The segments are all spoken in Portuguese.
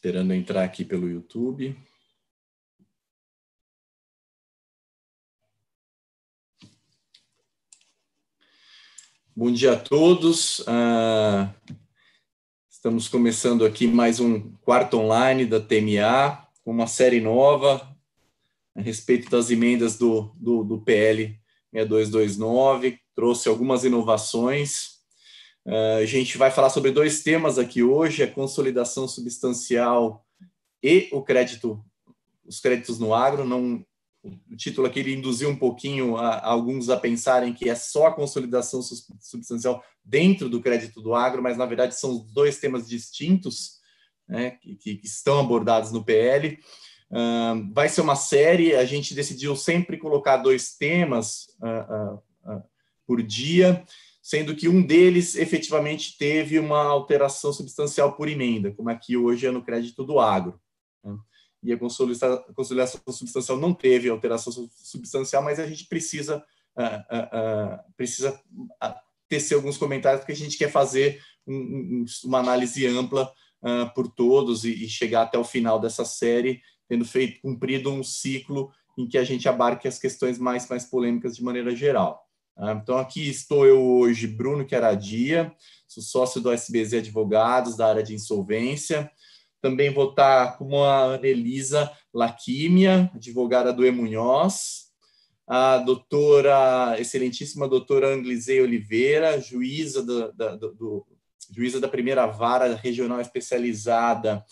Esperando entrar aqui pelo YouTube. Bom dia a todos. Estamos começando aqui mais um quarto online da TMA, com uma série nova a respeito das emendas do PL 6229. Trouxe algumas inovações. A gente vai falar sobre dois temas aqui hoje, a consolidação substancial e os créditos no agro. O título aqui ele induziu um pouquinho alguns a pensarem que é só a consolidação substancial dentro do crédito do agro, mas na verdade são dois temas distintos, né, que estão abordados no PL. Vai ser uma série, a gente decidiu sempre colocar dois temas por dia, sendo que um deles efetivamente teve uma alteração substancial por emenda, como aqui hoje é no crédito do agro, né? E a consolidação substancial não teve alteração substancial, mas a gente precisa tecer alguns comentários, porque a gente quer fazer uma análise ampla por todos e chegar até o final dessa série, tendo cumprido um ciclo em que a gente abarque as questões mais polêmicas de maneira geral. Então, aqui estou eu hoje, Bruno Queradia, sou sócio do SBZ Advogados, da área de insolvência. Também vou estar com a Elisa Laquímia, advogada do E. Munhoz, a excelentíssima doutora Anglisei Oliveira, juíza da primeira vara regional especializada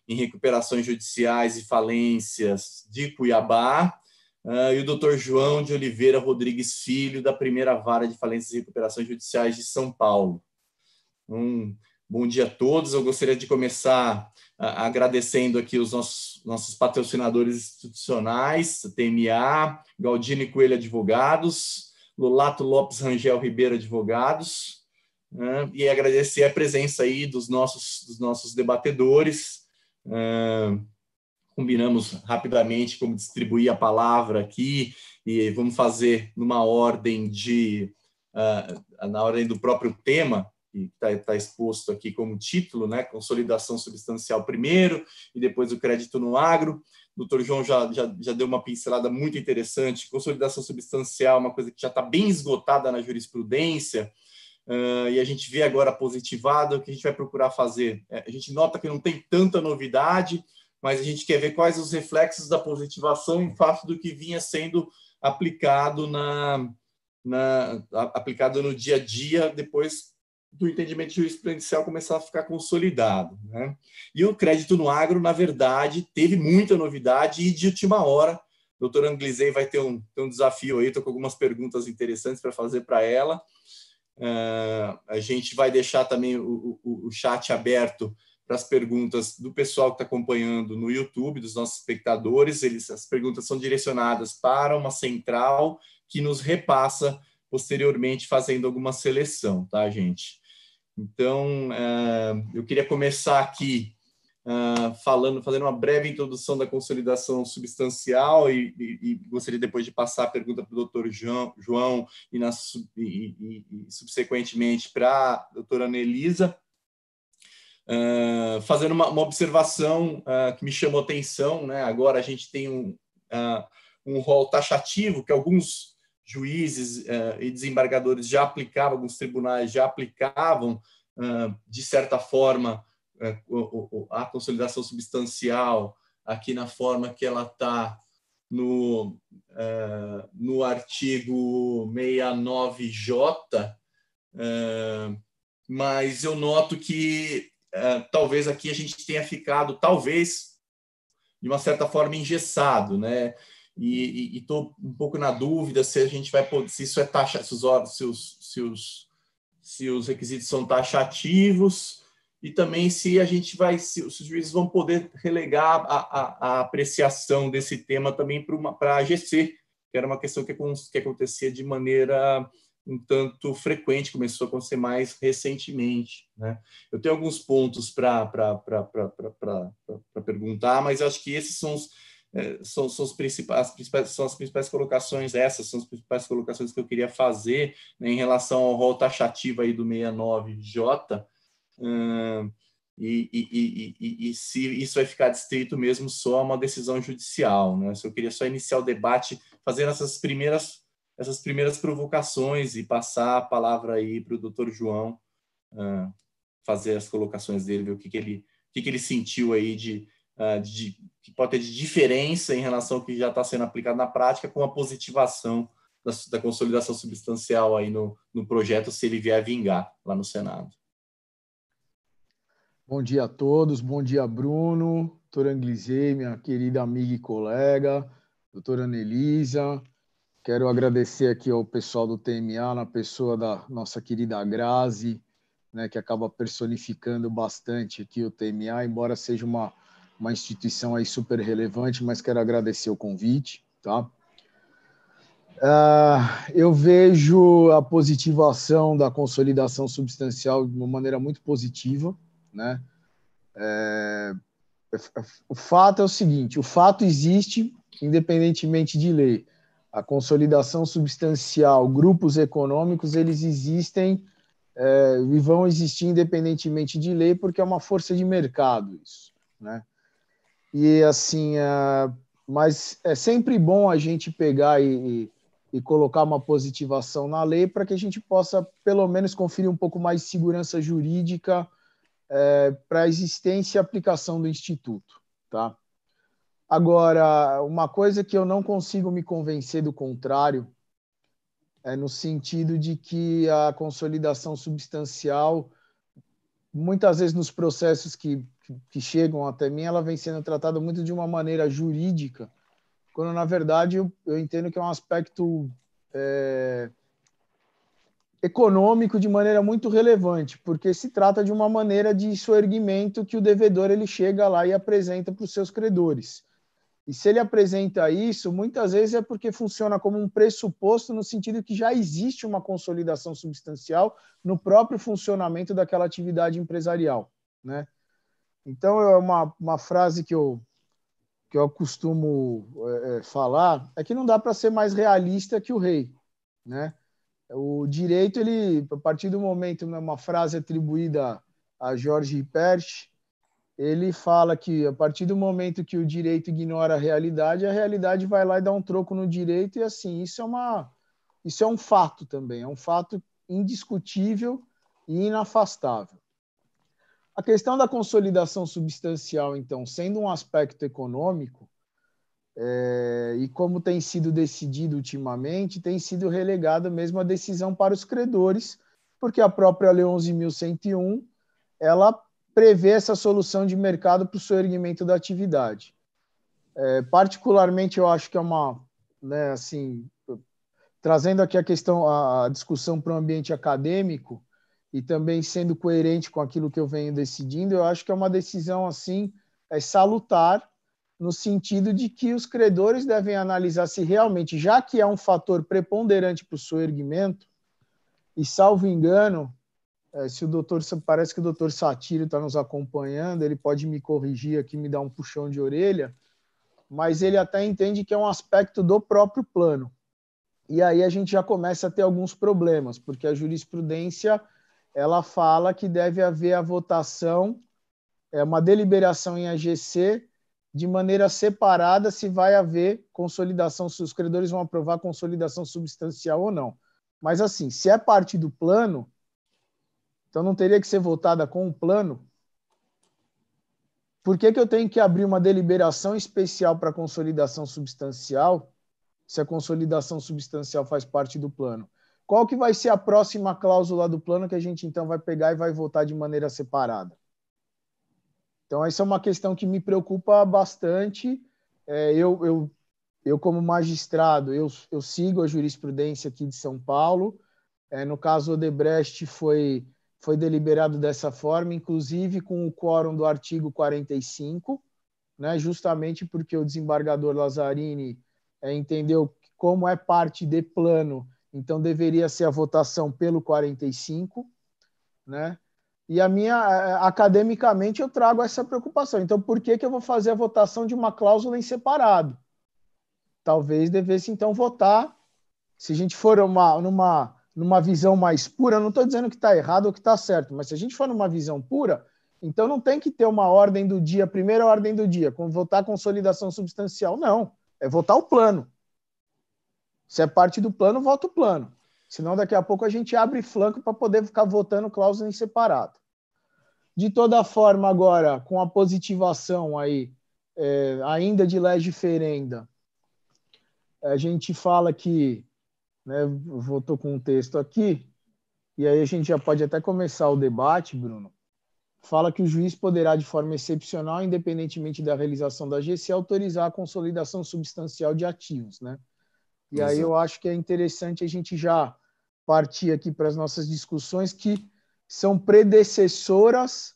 em recuperações judiciais e falências de Cuiabá, e o doutor João de Oliveira Rodrigues Filho, da primeira vara de falências e recuperações judiciais de São Paulo. Bom dia a todos. Eu gostaria de começar agradecendo aqui os nossos patrocinadores institucionais, TMA, Galdini Coelho Advogados, Lolato Lopes Rangel Ribeiro Advogados, e agradecer a presença aí dos nossos debatedores. Combinamos rapidamente como distribuir a palavra aqui e vamos fazer numa ordem na ordem do próprio tema, que está exposto aqui como título, né? Consolidação substancial primeiro e depois o crédito no agro. O doutor João já deu uma pincelada muito interessante. Consolidação substancial é uma coisa que já está bem esgotada na jurisprudência, e a gente vê agora positivado. O que a gente vai procurar fazer? A gente nota que não tem tanta novidade, mas a gente quer ver quais os reflexos da positivação em face do que vinha sendo aplicado aplicado no dia a dia, depois do entendimento jurisprudencial começar a ficar consolidado, né? E o crédito no agro, na verdade, teve muita novidade e de última hora. A doutora Anglisei vai ter um desafio aí, estou com algumas perguntas interessantes para fazer para ela. A gente vai deixar também o chat aberto para as perguntas do pessoal que está acompanhando no YouTube, dos nossos espectadores. As perguntas são direcionadas para uma central que nos repassa posteriormente, fazendo alguma seleção, tá, gente? Então, eu queria começar aqui fazendo uma breve introdução da consolidação substancial e gostaria depois de passar a pergunta para o doutor João e subsequentemente para a doutora Anelisa, fazendo uma observação que me chamou atenção, né? Agora a gente tem um rol taxativo que alguns juízes e desembargadores já aplicavam, alguns tribunais já aplicavam, de certa forma, a consolidação substancial aqui na forma que ela está no artigo 69J, mas eu noto que talvez aqui a gente tenha ficado, talvez, de uma certa forma, engessado, né? E estou um pouco na dúvida se a gente vai poder, se isso é se os requisitos são taxativos, e também se os juízes vão poder relegar a apreciação desse tema também para a AGC, que era uma questão que acontecia de maneira um tanto frequente, começou a acontecer mais recentemente, né? Eu tenho alguns pontos para perguntar, mas acho que esses são as principais colocações. Essas são as principais colocações que eu queria fazer, né, em relação ao rol taxativo aí do 69J. e se isso vai ficar distrito mesmo só a uma decisão judicial, né? Eu queria só iniciar o debate fazendo essas primeiras provocações e passar a palavra aí para o doutor João fazer as colocações dele, ver o que ele sentiu aí que pode ter de diferença em relação ao que já está sendo aplicado na prática com a positivação da consolidação substancial aí no projeto, se ele vier a vingar lá no Senado. Bom dia a todos, bom dia Bruno, doutora Anglizê, minha querida amiga e colega, doutora Anelisa. Quero agradecer aqui ao pessoal do TMA, na pessoa da nossa querida Grazi, né, que acaba personificando bastante aqui o TMA, embora seja uma instituição aí super relevante, mas quero agradecer o convite, tá? Eu vejo a positivação da consolidação substancial de uma maneira muito positiva, né? O fato é o seguinte, o fato existe independentemente de lei. A consolidação substancial, grupos econômicos, eles existem e vão existir independentemente de lei, porque é uma força de mercado isso, né? E assim, mas é sempre bom a gente pegar e colocar uma positivação na lei para que a gente possa, pelo menos, conferir um pouco mais de segurança jurídica para a existência e aplicação do Instituto, tá? Agora, uma coisa que eu não consigo me convencer do contrário é no sentido de que a consolidação substancial, muitas vezes nos processos que chegam até mim, ela vem sendo tratada muito de uma maneira jurídica, quando, na verdade, eu entendo que é um aspecto econômico de maneira muito relevante, porque se trata de uma maneira de soerguimento que o devedor ele chega lá e apresenta para os seus credores. E se ele apresenta isso, muitas vezes é porque funciona como um pressuposto no sentido que já existe uma consolidação substancial no próprio funcionamento daquela atividade empresarial, né? Então, é uma frase que eu costumo falar, é que não dá para ser mais realista que o rei, né? O direito, ele, a partir do momento, uma frase atribuída a Jorge Perche, ele fala que a partir do momento que o direito ignora a realidade vai lá e dá um troco no direito, e assim, isso é um fato também, é um fato indiscutível e inafastável. A questão da consolidação substancial, então, sendo um aspecto econômico, e como tem sido decidido ultimamente, tem sido relegada mesmo a decisão para os credores, porque a própria Lei 11.101, ela prevê essa solução de mercado para o soerguimento da atividade. Particularmente, eu acho que é né, assim, trazendo aqui a discussão para o ambiente acadêmico e também sendo coerente com aquilo que eu venho decidindo, eu acho que é uma decisão assim salutar, no sentido de que os credores devem analisar se realmente, já que é um fator preponderante para o soerguimento, e salvo engano, parece que o doutor Satírio está nos acompanhando, ele pode me corrigir aqui, me dar um puxão de orelha, mas ele até entende que é um aspecto do próprio plano. E aí a gente já começa a ter alguns problemas, porque a jurisprudência ela fala que deve haver a votação, uma deliberação em AGC, de maneira separada se vai haver consolidação, se os credores vão aprovar consolidação substancial ou não. Mas assim, se é parte do plano, então não teria que ser votada com o plano? Por que eu tenho que abrir uma deliberação especial para consolidação substancial, se a consolidação substancial faz parte do plano? Qual que vai ser a próxima cláusula do plano que a gente então vai pegar e vai votar de maneira separada? Então, essa é uma questão que me preocupa bastante. Eu como magistrado, eu sigo a jurisprudência aqui de São Paulo. No caso Odebrecht, foi deliberado dessa forma, inclusive com o quórum do artigo 45, né, justamente porque o desembargador Lazzarini entendeu que, como é parte de plano, então deveria ser a votação pelo 45, né? E academicamente, eu trago essa preocupação. Então, por que eu vou fazer a votação de uma cláusula em separado? Talvez devesse, então, votar, se a gente for numa visão mais pura, não estou dizendo que está errado ou que está certo, mas se a gente for numa visão pura, Então não tem que ter uma ordem do dia, primeira ordem do dia, votar consolidação substancial, não. É votar o plano. Se é parte do plano, vota o plano. Senão daqui a pouco a gente abre flanco para poder ficar votando cláusula em separado. De toda forma, agora, com a positivação aí, ainda de lege ferenda, a gente fala que, né, voltou com um texto aqui, e aí a gente já pode até começar o debate, Bruno. Fala que o juiz poderá, de forma excepcional, independentemente da realização da GC, autorizar a consolidação substancial de ativos, né? E aí eu acho que é interessante a gente já partir aqui para as nossas discussões que são predecessoras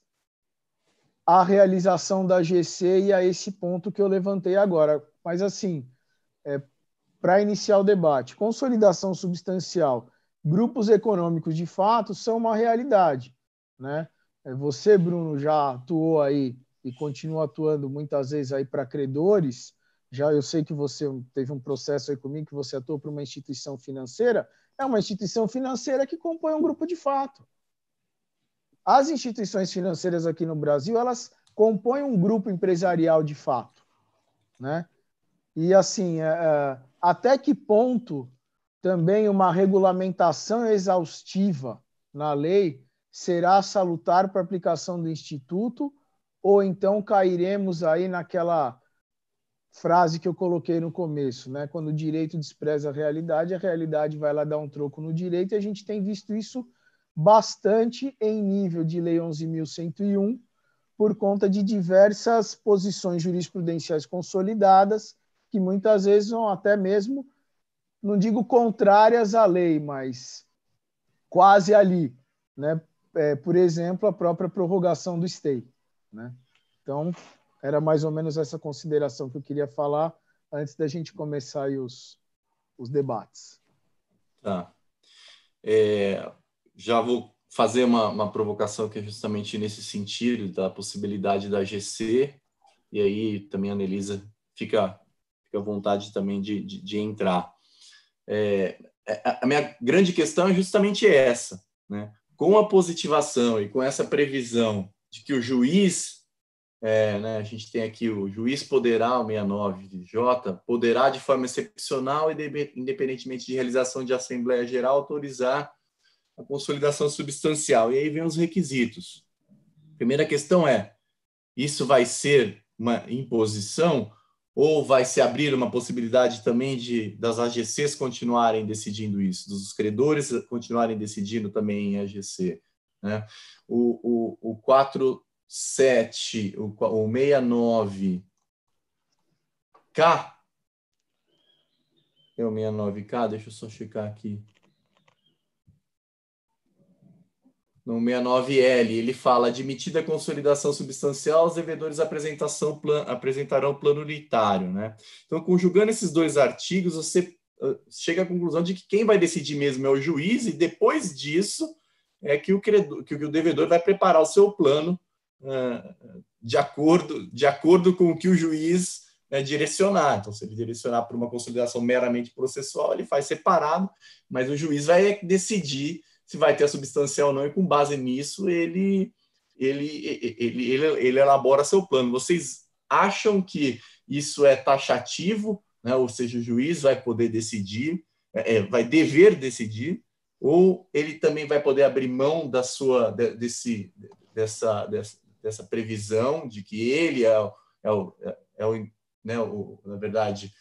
à realização da GC e a esse ponto que eu levantei agora. Mas, assim, para iniciar o debate, consolidação substancial, grupos econômicos de fato são uma realidade, né? Você, Bruno, já atuou aí e continua atuando muitas vezes aí para credores. Já eu sei que você teve um processo aí comigo que você atuou para uma instituição financeira. É uma instituição financeira que compõe um grupo de fato. As instituições financeiras aqui no Brasil, elas compõem um grupo empresarial de fato, né? E assim, até que ponto também uma regulamentação exaustiva na lei será salutar para a aplicação do Instituto, ou então cairemos aí naquela frase que eu coloquei no começo, né? Quando o direito despreza a realidade vai lá dar um troco no direito, e a gente tem visto isso bastante em nível de Lei 11.101, por conta de diversas posições jurisprudenciais consolidadas, que muitas vezes são até mesmo, não digo contrárias à lei, mas quase ali, né? Por exemplo, a própria prorrogação do stay, né? Então, era mais ou menos essa consideração que eu queria falar antes da gente começar aí os debates. Tá. Já vou fazer uma provocação que é justamente nesse sentido, da possibilidade da GC, e aí também a Anelisa fica à vontade também de entrar. A minha grande questão é justamente essa, né? Com a positivação e com essa previsão de que o juiz, né, a gente tem aqui o juiz poderá, o 69J, poderá de forma excepcional e independentemente de realização de Assembleia Geral autorizar a consolidação substancial. E aí vem os requisitos. Primeira questão é, isso vai ser uma imposição ou vai se abrir uma possibilidade também das AGCs continuarem decidindo isso, dos credores continuarem decidindo também em AGC, né? O 47, o 69K, é o 69K, deixa eu só checar aqui. No 69L, ele fala: admitida a consolidação substancial, os devedores apresentarão plano unitário, né? Então, conjugando esses dois artigos, você chega à conclusão de que quem vai decidir mesmo é o juiz, e depois disso é que o devedor vai preparar o seu plano de acordo com o que o juiz direcionar. Então, se ele direcionar para uma consolidação meramente processual, ele faz separado, mas o juiz vai decidir se vai ter a substancial ou não, e com base nisso ele elabora seu plano. Vocês acham que isso é taxativo, né? Ou seja, o juiz vai poder decidir, vai dever decidir, ou ele também vai poder abrir mão dessa previsão de que ele né, na verdade,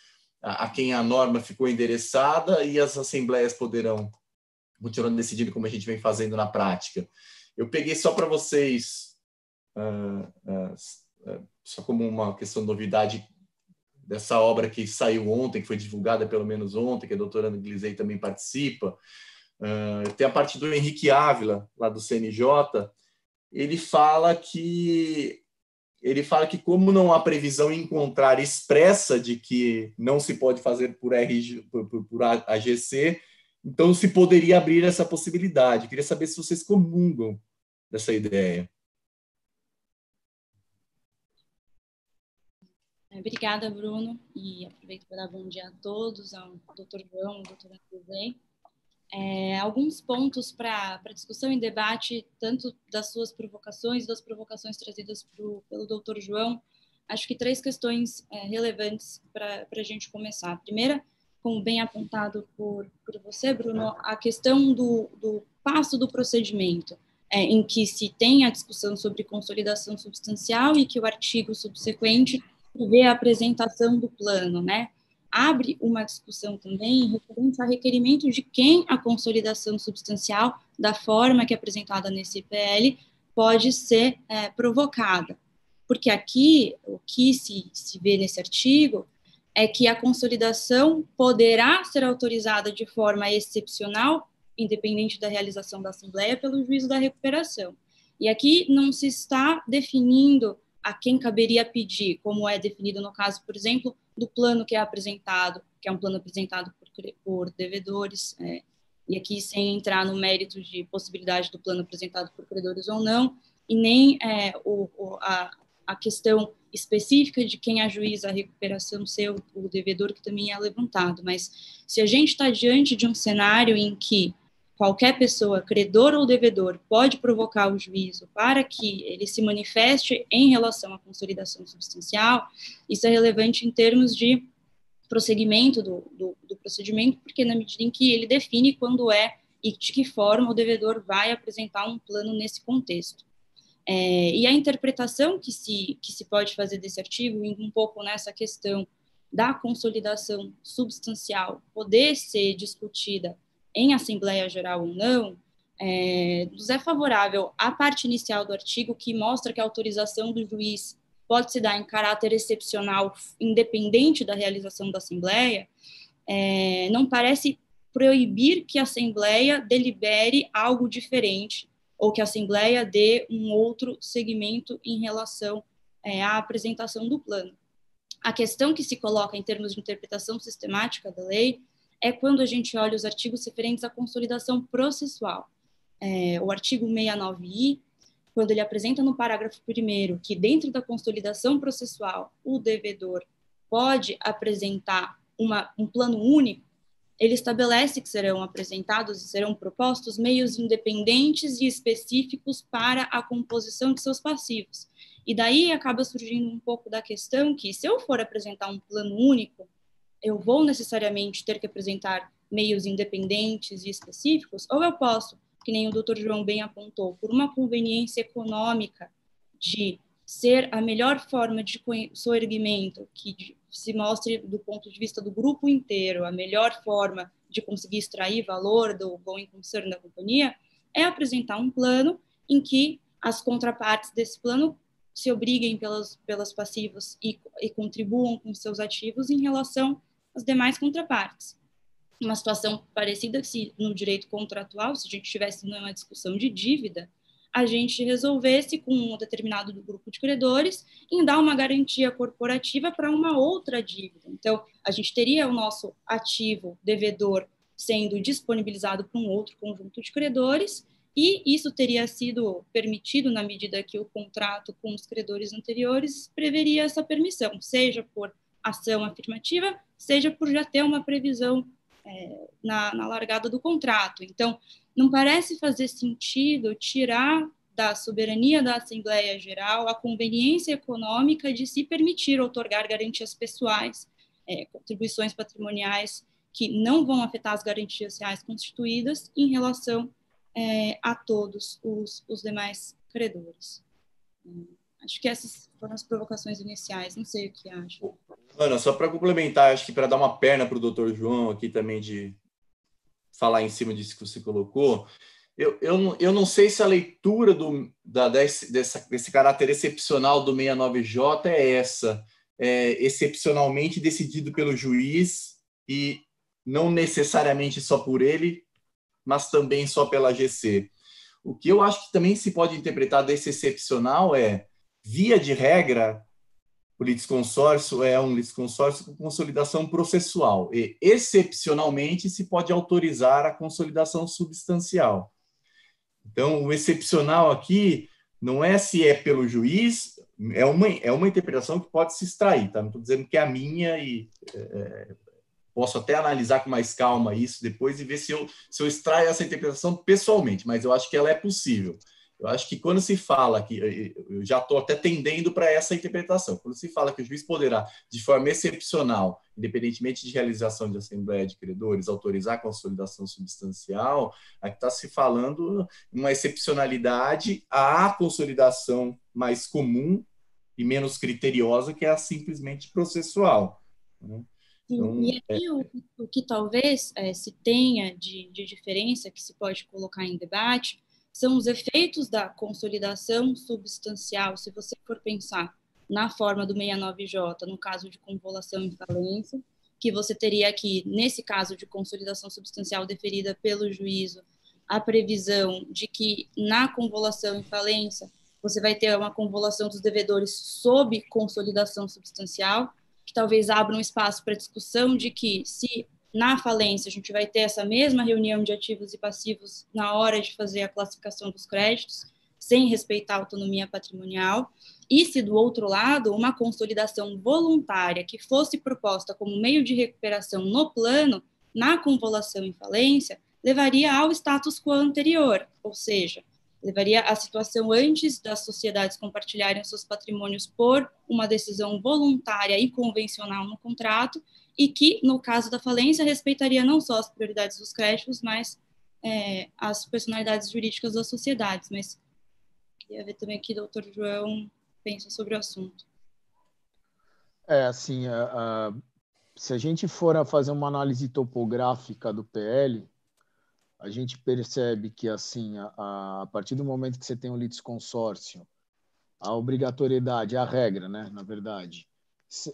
a quem a norma ficou endereçada, e as assembleias poderão continuando decidindo como a gente vem fazendo na prática. Eu peguei só para vocês, só como uma questão de novidade, dessa obra que saiu ontem, que foi divulgada pelo menos ontem, que a doutora Ana Glisei também participa. Tem a parte do Henrique Ávila, lá do CNJ. Ele fala que como não há previsão em contrário expressa de que não se pode fazer por AGC, então se poderia abrir essa possibilidade. Queria saber se vocês comungam dessa ideia. Obrigada, Bruno, e aproveito para dar bom dia a todos, ao Dr. João, ao Dr. Andrei. alguns pontos para discussão e debate, tanto das suas provocações, das provocações trazidas pelo Dr. João. Acho que 3 questões relevantes para a gente começar. A primeira, como bem apontado por você, Bruno, a questão do passo do procedimento, em que se tem a discussão sobre consolidação substancial e que o artigo subsequente prevê a apresentação do plano, né? Abre uma discussão também referente a requerimento de quem a consolidação substancial, da forma que é apresentada nesse PL, pode ser provocada. Porque aqui, o que se vê nesse artigo é que a consolidação poderá ser autorizada de forma excepcional, independente da realização da Assembleia, pelo juízo da recuperação. E aqui não se está definindo a quem caberia pedir, como é definido no caso, por exemplo, do plano que é apresentado, que é um plano apresentado por devedores, e aqui sem entrar no mérito de possibilidade do plano apresentado por credores ou não, e nem a questão específica de quem ajuiza a recuperação ser o devedor, que também é levantado. Mas se a gente está diante de um cenário em que qualquer pessoa, credor ou devedor, pode provocar o juízo para que ele se manifeste em relação à consolidação substancial, isso é relevante em termos de prosseguimento do procedimento, porque na medida em que ele define quando e de que forma o devedor vai apresentar um plano nesse contexto. E a interpretação que se pode fazer desse artigo, indo um pouco nessa questão da consolidação substancial poder ser discutida em Assembleia Geral ou não, nos é favorável à parte inicial do artigo, que mostra que a autorização do juiz pode se dar em caráter excepcional, independente da realização da Assembleia, não parece proibir que a Assembleia delibere algo diferente, ou que a Assembleia dê um outro segmento em relação à apresentação do plano. A questão que se coloca em termos de interpretação sistemática da lei é quando a gente olha os artigos referentes à consolidação processual. O artigo 69I, quando ele apresenta no parágrafo 1º que dentro da consolidação processual o devedor pode apresentar um plano único, ele estabelece que serão apresentados e serão propostos meios independentes e específicos para a composição de seus passivos. E daí acaba surgindo um pouco da questão que, se eu for apresentar um plano único, eu vou necessariamente ter que apresentar meios independentes e específicos, ou eu posso, que nem o Dr. João bem apontou, por uma conveniência econômica de ser a melhor forma de soerguimento, que se mostre do ponto de vista do grupo inteiro, a melhor forma de conseguir extrair valor do going concern da companhia, é apresentar um plano em que as contrapartes desse plano se obriguem pelas passivos e contribuam com seus ativos em relação às demais contrapartes. Uma situação parecida se no direito contratual, se a gente tivesse numa discussão de dívida, a gente resolvesse com um determinado grupo de credores em dar uma garantia corporativa para uma outra dívida. Então, a gente teria o nosso ativo devedor sendo disponibilizado para um outro conjunto de credores, e isso teria sido permitido na medida que o contrato com os credores anteriores preveria essa permissão, seja por ação afirmativa, seja por já ter uma previsão na largada do contrato. Então, não parece fazer sentido tirar da soberania da Assembleia Geral a conveniência econômica de se permitir outorgar garantias pessoais, contribuições patrimoniais que não vão afetar as garantias reais constituídas em relação a todos os demais credores. Acho que essas foram as provocações iniciais, não sei o que acho. Ana, só para complementar, acho que para dar uma perna para o doutor João aqui também de falar em cima disso que você colocou, eu não sei se a leitura desse caráter excepcional do 69J é essa, excepcionalmente decidido pelo juiz e não necessariamente só por ele, mas também só pela AGC. O que eu acho que também se pode interpretar desse excepcional via de regra, o litisconsórcio é um litisconsórcio com consolidação processual e, excepcionalmente, se pode autorizar a consolidação substancial. Então, o excepcional aqui não é se é pelo juiz, é uma interpretação que pode se extrair, tá? Não estou dizendo que é a minha posso até analisar com mais calma isso depois e ver se eu extraio essa interpretação pessoalmente, mas eu acho que ela é possível. Eu acho que quando se fala que, eu já estou até tendendo para essa interpretação, quando se fala que o juiz poderá, de forma excepcional, independentemente de realização de assembleia de credores, autorizar a consolidação substancial, aqui está se falando uma excepcionalidade à consolidação mais comum e menos criteriosa, que é a simplesmente processual. Né? Então, e aqui o que talvez se tenha de diferença, que se pode colocar em debate, são os efeitos da consolidação substancial, se você for pensar na forma do 69J, no caso de convolução em falência, que você teria aqui, nesse caso de consolidação substancial deferida pelo juízo, a previsão de que na convolução em falência você vai ter uma convolução dos devedores sob consolidação substancial, que talvez abra um espaço para discussão de que, se na falência a gente vai ter essa mesma reunião de ativos e passivos na hora de fazer a classificação dos créditos, sem respeitar a autonomia patrimonial, e se, do outro lado, uma consolidação voluntária que fosse proposta como meio de recuperação no plano, na convolução em falência, levaria ao status quo anterior, ou seja, levaria à situação antes das sociedades compartilharem seus patrimônios por uma decisão voluntária e convencional no contrato, e que, no caso da falência, respeitaria não só as prioridades dos créditos, mas as personalidades jurídicas das sociedades. Mas queria ver também o que o doutor João pensa sobre o assunto. Assim, se a gente for a fazer uma análise topográfica do PL, a gente percebe que, assim, a partir do momento que você tem um litisconsórcio, a obrigatoriedade, a regra, né, na verdade,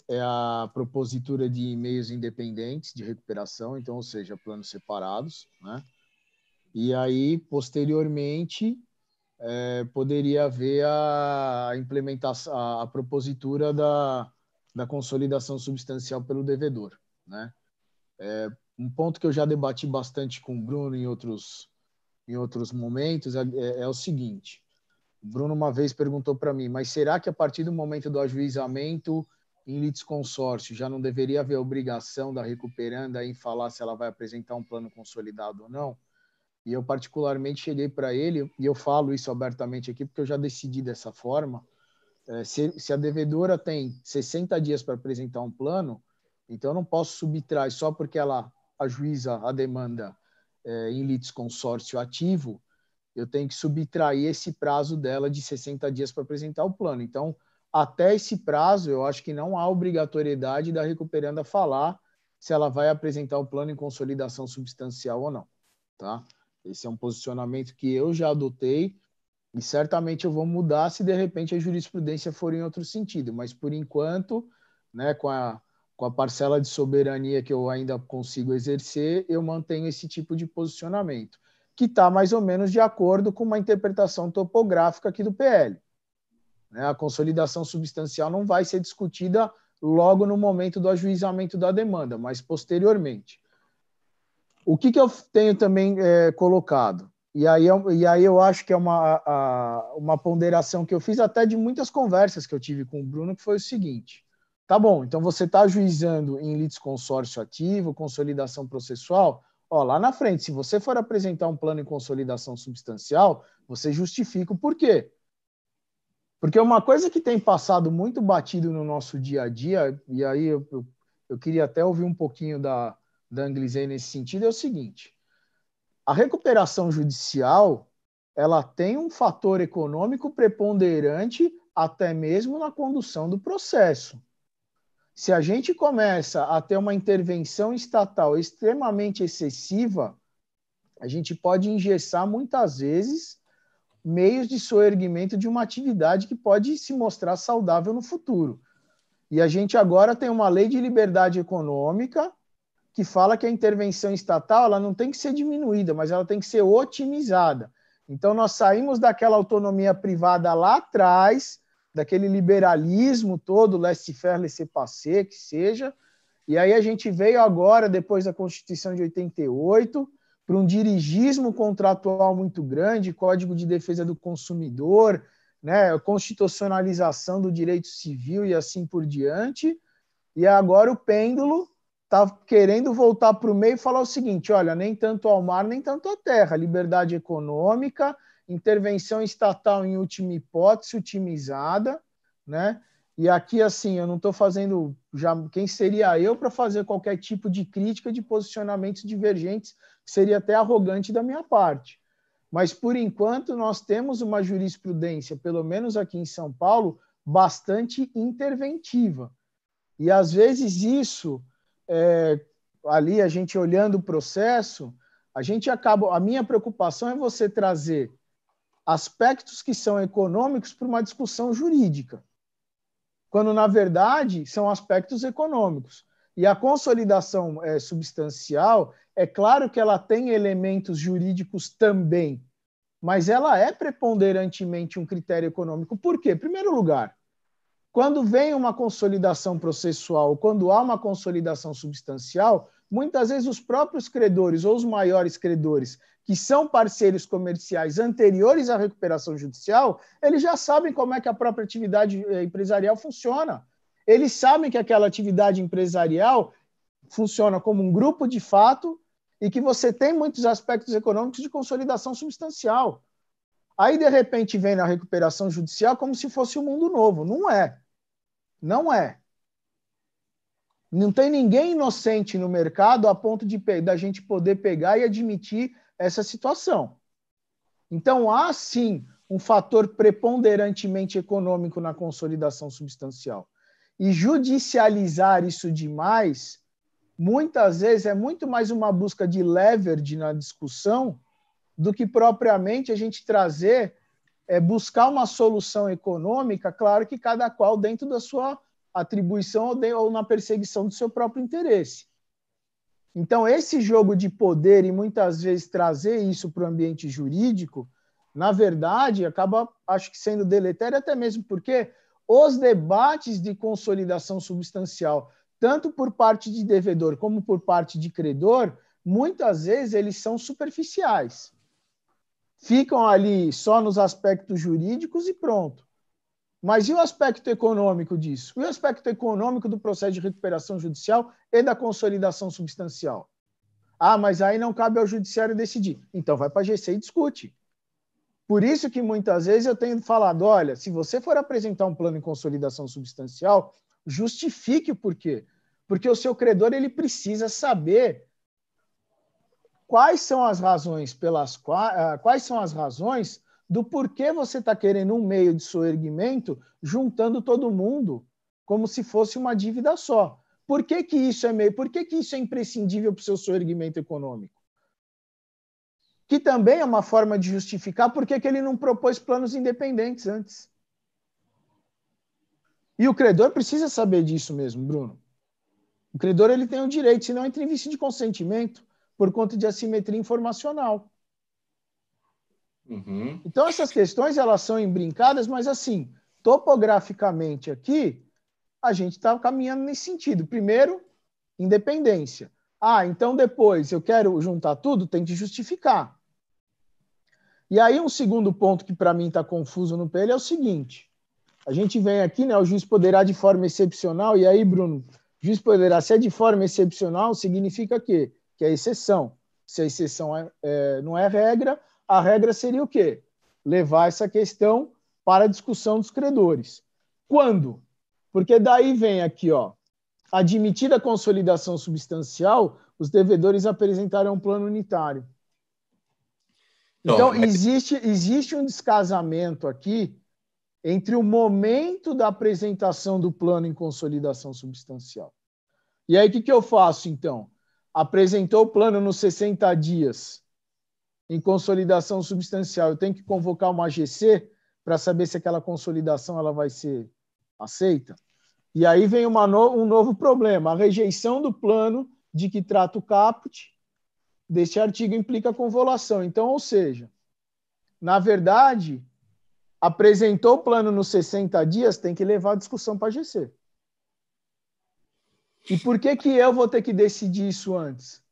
é a propositura de meios independentes de recuperação, então, ou seja, planos separados, né? E aí, posteriormente, poderia haver a implementação, a propositura da consolidação substancial pelo devedor, né? Um ponto que eu já debati bastante com o Bruno em outros momentos é o seguinte: o Bruno uma vez perguntou para mim, mas será que a partir do momento do ajuizamento em litisconsórcio já não deveria haver a obrigação da recuperanda em falar se ela vai apresentar um plano consolidado ou não? E eu particularmente cheguei para ele, e eu falo isso abertamente aqui porque eu já decidi dessa forma, se a devedora tem 60 dias para apresentar um plano, então eu não posso subtrair só porque ela ajuiza a demanda em litisconsórcio ativo, eu tenho que subtrair esse prazo dela de 60 dias para apresentar o plano. Então, até esse prazo, eu acho que não há obrigatoriedade da recuperanda falar se ela vai apresentar o plano em consolidação substancial ou não. Tá? Esse é um posicionamento que eu já adotei e certamente eu vou mudar se de repente a jurisprudência for em outro sentido. Mas, por enquanto, né, com a parcela de soberania que eu ainda consigo exercer, eu mantenho esse tipo de posicionamento, que está mais ou menos de acordo com uma interpretação topográfica aqui do PL. A consolidação substancial não vai ser discutida logo no momento do ajuizamento da demanda, mas posteriormente. O que eu tenho também colocado? E aí eu acho que é uma ponderação que eu fiz até de muitas conversas que eu tive com o Bruno, que foi o seguinte: tá bom, então você está ajuizando em litisconsórcio ativo, consolidação processual, lá na frente, se você for apresentar um plano em consolidação substancial, você justifica o porquê. Porque uma coisa que tem passado muito batido no nosso dia a dia, e aí eu queria até ouvir um pouquinho da Anglizei nesse sentido, é o seguinte: a recuperação judicial, ela tem um fator econômico preponderante até mesmo na condução do processo. Se a gente começa a ter uma intervenção estatal extremamente excessiva, a gente pode engessar muitas vezes meios de soerguimento de uma atividade que pode se mostrar saudável no futuro. E a gente agora tem uma lei de liberdade econômica que fala que a intervenção estatal ela não tem que ser diminuída, mas ela tem que ser otimizada. Então, nós saímos daquela autonomia privada lá atrás, daquele liberalismo todo, laissez-faire, laissez-passer, que seja, e aí a gente veio agora, depois da Constituição de 88, para um dirigismo contratual muito grande, Código de Defesa do Consumidor, né, constitucionalização do direito civil e assim por diante, e agora o pêndulo está querendo voltar para o meio e falar o seguinte, olha, nem tanto ao mar, nem tanto à terra, liberdade econômica, intervenção estatal em última hipótese, otimizada, né? E aqui, assim, eu não estou fazendo, já quem seria eu para fazer qualquer tipo de crítica de posicionamentos divergentes, que seria até arrogante da minha parte. Mas, por enquanto, nós temos uma jurisprudência, pelo menos aqui em São Paulo, bastante interventiva. E, às vezes, isso, ali, a gente olhando o processo, a minha preocupação é você trazer aspectos que são econômicos para uma discussão jurídica, quando, na verdade, são aspectos econômicos. E a consolidação substancial, é claro que ela tem elementos jurídicos também, mas ela é preponderantemente um critério econômico. Por quê? Em primeiro lugar, quando vem uma consolidação processual, quando há uma consolidação substancial, muitas vezes os próprios credores ou os maiores credores, que são parceiros comerciais anteriores à recuperação judicial, eles já sabem como é que a própria atividade empresarial funciona. Eles sabem que aquela atividade empresarial funciona como um grupo de fato e que você tem muitos aspectos econômicos de consolidação substancial. Aí, de repente, vem na recuperação judicial como se fosse um mundo novo. Não é. Não é. Não tem ninguém inocente no mercado a ponto da gente poder pegar e admitir essa situação. Então, há, sim, um fator preponderantemente econômico na consolidação substancial. E judicializar isso demais, muitas vezes, é muito mais uma busca de leverage na discussão do que propriamente a gente buscar uma solução econômica, claro que cada qual dentro da sua atribuição ou na perseguição do seu próprio interesse. Então, esse jogo de poder e muitas vezes trazer isso para o ambiente jurídico, na verdade, acaba, acho que, sendo deletério, até mesmo porque os debates de consolidação substancial, tanto por parte de devedor como por parte de credor, muitas vezes eles são superficiais. Ficam ali só nos aspectos jurídicos e pronto. Mas e o aspecto econômico disso? E o aspecto econômico do processo de recuperação judicial e da consolidação substancial? Ah, mas aí não cabe ao judiciário decidir. Então vai para a GC e discute. Por isso que muitas vezes eu tenho falado, olha, se você for apresentar um plano em consolidação substancial, justifique o porquê. Porque o seu credor ele precisa saber quais são as razões do porquê você está querendo um meio de soerguimento juntando todo mundo como se fosse uma dívida só. Por que que isso é Por que que isso é imprescindível para o seu soerguimento econômico? Que também é uma forma de justificar por que que ele não propôs planos independentes antes. E o credor precisa saber disso mesmo, Bruno. O credor ele tem o direito, senão entra em vício de consentimento por conta de assimetria informacional. Uhum. Então, essas questões elas são embrincadas, mas assim, topograficamente aqui, a gente está caminhando nesse sentido. Primeiro, independência. Então depois eu quero juntar tudo, tem que justificar. E aí um segundo ponto que para mim está confuso no PL é o seguinte, a gente vem aqui, né, o juiz poderá de forma excepcional, e aí, Bruno, o juiz poderá ser de forma excepcional, significa que é exceção. Se a exceção não é regra, a regra seria o quê? Levar essa questão para a discussão dos credores. Quando? Porque daí vem aqui, ó, admitida a consolidação substancial, os devedores apresentarão um plano unitário. Então, existe um descasamento aqui entre o momento da apresentação do plano em consolidação substancial. E aí, o que eu faço, então? Apresentou o plano nos 60 dias em consolidação substancial, eu tenho que convocar uma AGC para saber se aquela consolidação ela vai ser aceita. E aí vem um novo problema. A rejeição do plano de que trata o caput deste artigo implica convolução. Então, ou seja, na verdade, apresentou o plano nos 60 dias, tem que levar a discussão para a AGC. E por que que eu vou ter que decidir isso antes?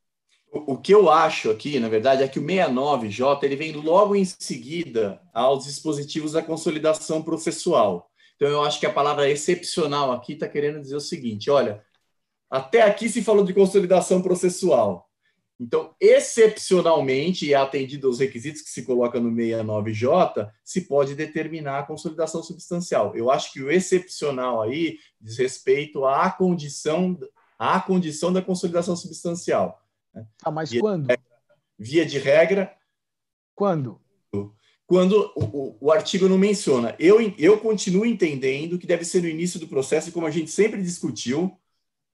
O que eu acho aqui, na verdade, é que o 69J ele vem logo em seguida aos dispositivos da consolidação processual. Então, eu acho que a palavra excepcional aqui está querendo dizer o seguinte, olha, até aqui se falou de consolidação processual. Então, excepcionalmente, e atendido aos requisitos que se coloca no 69J, se pode determinar a consolidação substancial. Eu acho que o excepcional aí diz respeito à condição da consolidação substancial. Ah, mas quando? Via de regra... Quando? Quando o artigo não menciona. Eu continuo entendendo que deve ser no início do processo, como a gente sempre discutiu,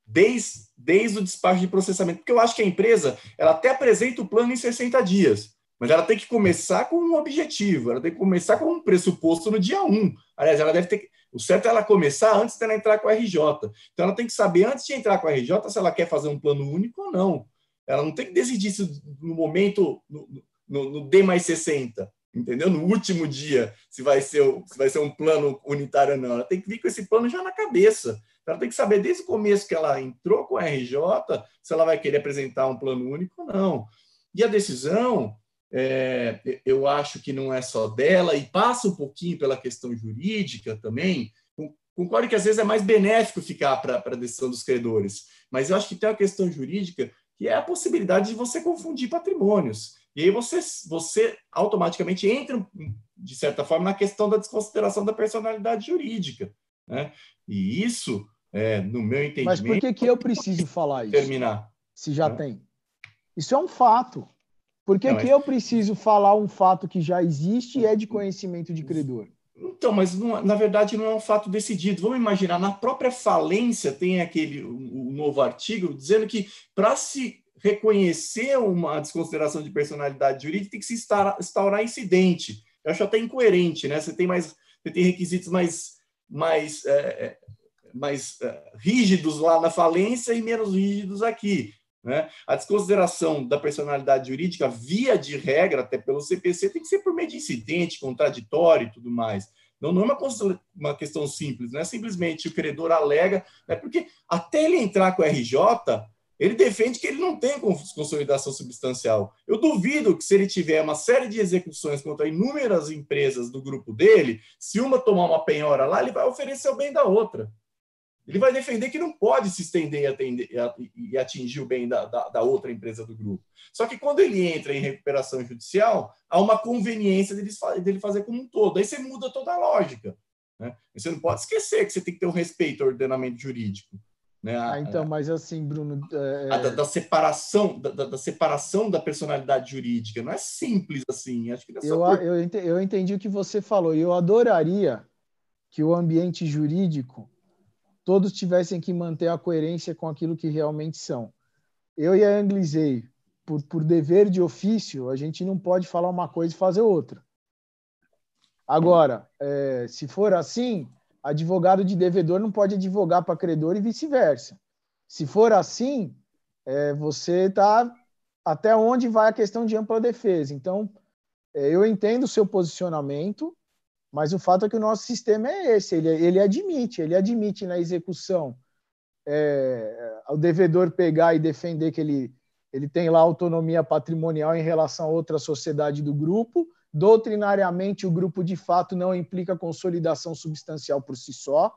desde o despacho de processamento. Porque eu acho que a empresa ela até apresenta o plano em 60 dias, mas ela tem que começar com um objetivo, ela tem que começar com um pressuposto no dia 1. Aliás, ela deve ter... O certo é ela começar antes dela entrar com a RJ. Então, ela tem que saber, antes de entrar com a RJ, se ela quer fazer um plano único ou não. Ela não tem que decidir isso no momento, no D+60. Entendeu? No último dia, se vai ser um plano unitário ou não. Ela tem que vir com esse plano já na cabeça. Ela tem que saber desde o começo que ela entrou com a RJ, se ela vai querer apresentar um plano único ou não. E a decisão, eu acho que não é só dela, e passa um pouquinho pela questão jurídica também. Concordo que às vezes é mais benéfico ficar para a decisão dos credores, mas eu acho que tem uma questão jurídica que é a possibilidade de você confundir patrimônios. E aí você automaticamente entra, de certa forma, na questão da desconsideração da personalidade jurídica, né? E isso, no meu entendimento... Mas por que eu preciso falar isso? Terminar. Se já tem. Isso é um fato. Por que eu preciso falar um fato que já existe e é de conhecimento de credor? Então, mas na verdade não é um fato decidido. Vamos imaginar, na própria falência tem o novo artigo dizendo que para se reconhecer uma desconsideração de personalidade jurídica tem que se instaurar incidente. Eu acho até incoerente, né? Você tem requisitos mais rígidos lá na falência e menos rígidos aqui, né? A desconsideração da personalidade jurídica, via de regra, até pelo CPC, tem que ser por meio de incidente, contraditório e tudo mais. Não é uma questão simples, não é simplesmente o credor alega, né? Porque até ele entrar com a RJ, ele defende que ele não tem consolidação substancial. Eu duvido que, se ele tiver uma série de execuções contra inúmeras empresas do grupo dele, se uma tomar uma penhora lá, ele vai oferecer o bem da outra. Ele vai defender que não pode se estender e atingir o bem da outra empresa do grupo. Só que quando ele entra em recuperação judicial, há uma conveniência dele fazer como um todo. Aí você muda toda a lógica, né? Você não pode esquecer que você tem que ter um respeito ao ordenamento jurídico. Né? Então, mas assim, Bruno... Da separação da personalidade jurídica. Não é simples assim. Acho que eu entendi o que você falou. E eu adoraria que o ambiente jurídico todos tivessem que manter a coerência com aquilo que realmente são. Eu e a Anglizei, por dever de ofício, a gente não pode falar uma coisa e fazer outra. Agora, se for assim, advogado de devedor não pode advogar para credor e vice-versa. Se for assim, você está até onde vai a questão de ampla defesa. Então, eu entendo o seu posicionamento, mas o fato é que o nosso sistema é esse, ele admite na execução o devedor pegar e defender que ele tem lá autonomia patrimonial em relação a outra sociedade do grupo. Doutrinariamente, o grupo de fato não implica consolidação substancial por si só,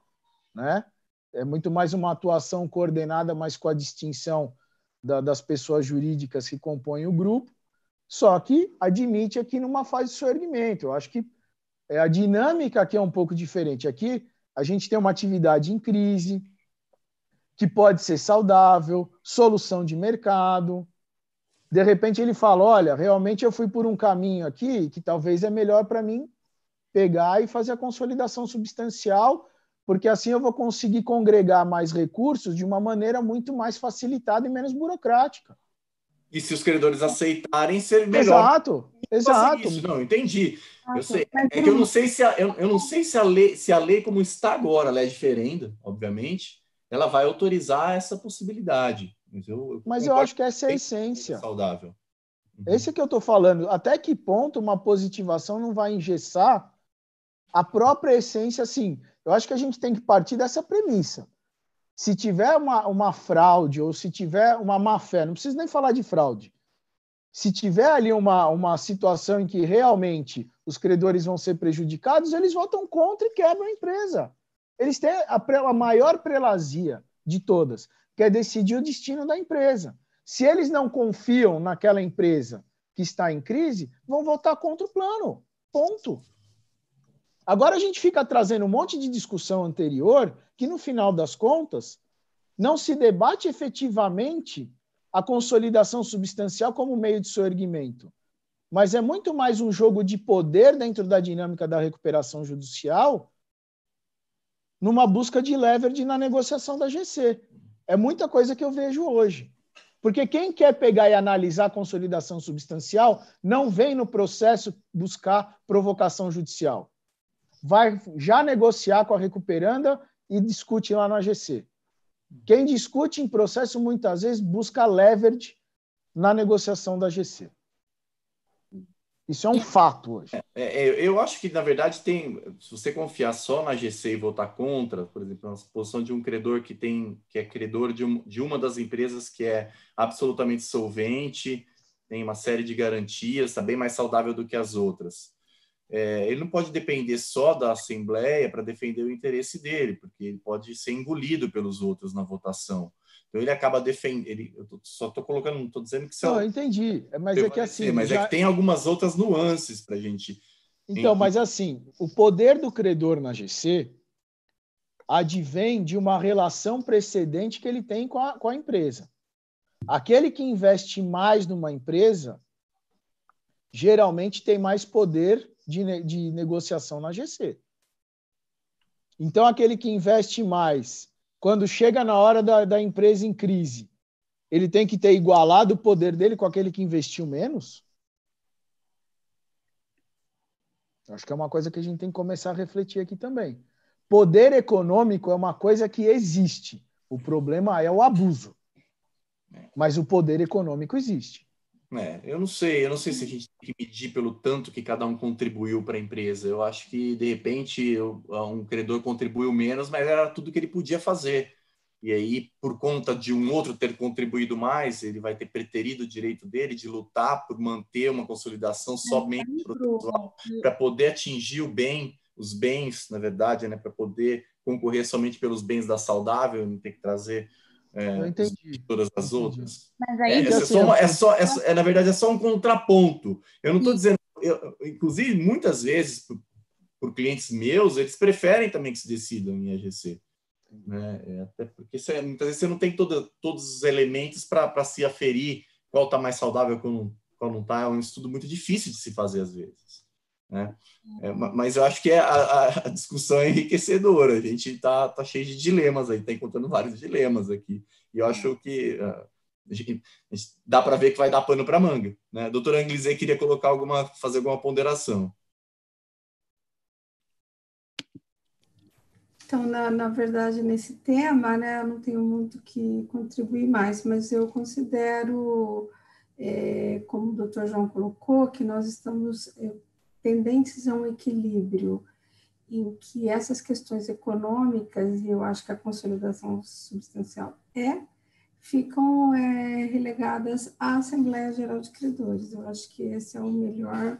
né? É muito mais uma atuação coordenada, mas com a distinção das pessoas jurídicas que compõem o grupo, só que admite aqui numa fase de soerguimento. Eu acho que a dinâmica aqui é um pouco diferente. Aqui a gente tem uma atividade em crise, que pode ser saudável, solução de mercado. De repente ele fala, olha, realmente eu fui por um caminho aqui que talvez é melhor para mim pegar e fazer a consolidação substancial, porque assim eu vou conseguir congregar mais recursos de uma maneira muito mais facilitada e menos burocrática. E se os credores aceitarem, ser melhor. Exato. Isso. Não, entendi. Eu sei. É que eu não sei se a lei como está agora, a lei diferenda, obviamente, ela vai autorizar essa possibilidade. Mas eu acho que essa é a essência. Saudável. Esse é que eu estou falando. Até que ponto uma positivação não vai engessar a própria essência? Assim, eu acho que a gente tem que partir dessa premissa. Se tiver uma fraude ou se tiver uma má-fé, não preciso nem falar de fraude. Se tiver ali uma situação em que realmente os credores vão ser prejudicados, eles votam contra e quebram a empresa. Eles têm a maior prelazia de todas. que é decidir o destino da empresa. Se eles não confiam naquela empresa que está em crise, vão votar contra o plano. Ponto. Agora a gente fica trazendo um monte de discussão anterior que, no final das contas, não se debate efetivamente a consolidação substancial como meio de soerguimento, mas é muito mais um jogo de poder dentro da dinâmica da recuperação judicial numa busca de leverage na negociação da GC. É muita coisa que eu vejo hoje. Porque quem quer pegar e analisar a consolidação substancial não vem no processo buscar provocação judicial. Vai já negociar com a recuperanda e discute lá no AGC. Quem discute em processo, muitas vezes, busca leverage na negociação da AGC. Isso é um fato hoje. Eu acho que, na verdade, se você confiar só na AGC e votar contra, por exemplo, na posição de um credor que é credor de uma das empresas que é absolutamente solvente, tem uma série de garantias, está bem mais saudável do que as outras. Ele não pode depender só da Assembleia para defender o interesse dele, porque ele pode ser engolido pelos outros na votação. Então, ele acaba defendendo... Eu só estou colocando, não estou dizendo que... Não, eu entendi. Mas é que assim... Mas é que tem algumas outras nuances para a gente... Então, mas assim, o poder do credor na GC advém de uma relação precedente que ele tem com a empresa. Aquele que investe mais numa empresa, geralmente tem mais poder de negociação na GC. Então, aquele que investe mais, quando chega na hora da empresa em crise, ele tem que ter igualado o poder dele com aquele que investiu menos? Acho que é uma coisa que a gente tem que começar a refletir aqui também. Poder econômico é uma coisa que existe. O problema é o abuso. Mas o poder econômico existe. Eu não sei se a gente tem que medir pelo tanto que cada um contribuiu para a empresa. Eu acho que, de repente, um credor contribuiu menos, mas era tudo que ele podia fazer. E aí, por conta de um outro ter contribuído mais, ele vai ter preterido o direito dele de lutar por manter uma consolidação somente processual, para poder atingir os bens, na verdade, né, para poder concorrer somente pelos bens da saudável, não ter que trazer todas as outras. Mas aí, na verdade, é só um contraponto. Eu não estou dizendo... inclusive, muitas vezes, por clientes meus, eles preferem também que se decidam em AGC. Né? Até porque muitas vezes você não tem todos os elementos para se aferir qual está mais saudável, qual não está. É um estudo muito difícil de se fazer às vezes. Né? Mas eu acho que a discussão é enriquecedora. A gente está cheio de dilemas aí, está encontrando vários dilemas aqui. E eu acho que dá para ver que vai dar pano para manga. Né? A doutora Anglizé queria fazer alguma ponderação. Então, na verdade, nesse tema, né, eu não tenho muito que contribuir mais, mas eu considero, como o doutor João colocou, que nós estamos tendentes a um equilíbrio em que essas questões econômicas, e eu acho que a consolidação substancial ficam relegadas à Assembleia Geral de Credores. Eu acho que esse é o melhor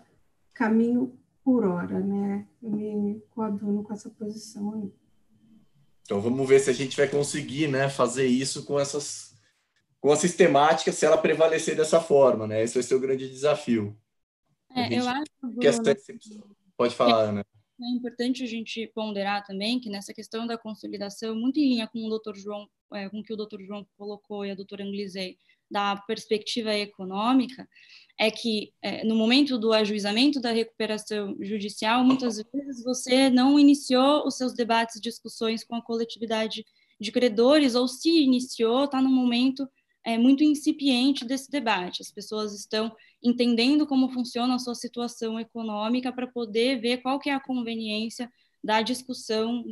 caminho por hora, né? Eu me coaduno com essa posição aí. Então, vamos ver se a gente vai conseguir, né, fazer isso com a sistemática, se ela prevalecer dessa forma. Né? Esse vai ser o grande desafio. Eu acho, Bruno, pode falar, Ana. É importante a gente ponderar também que nessa questão da consolidação, muito em linha com o Dr. João, com o que o Dr. João colocou e a doutora Anglizé, da perspectiva econômica, é que no momento do ajuizamento da recuperação judicial, muitas vezes você não iniciou os seus debates e discussões com a coletividade de credores, ou se iniciou, está num momento muito incipiente desse debate. As pessoas estão entendendo como funciona a sua situação econômica para poder ver qual que é a conveniência da discussão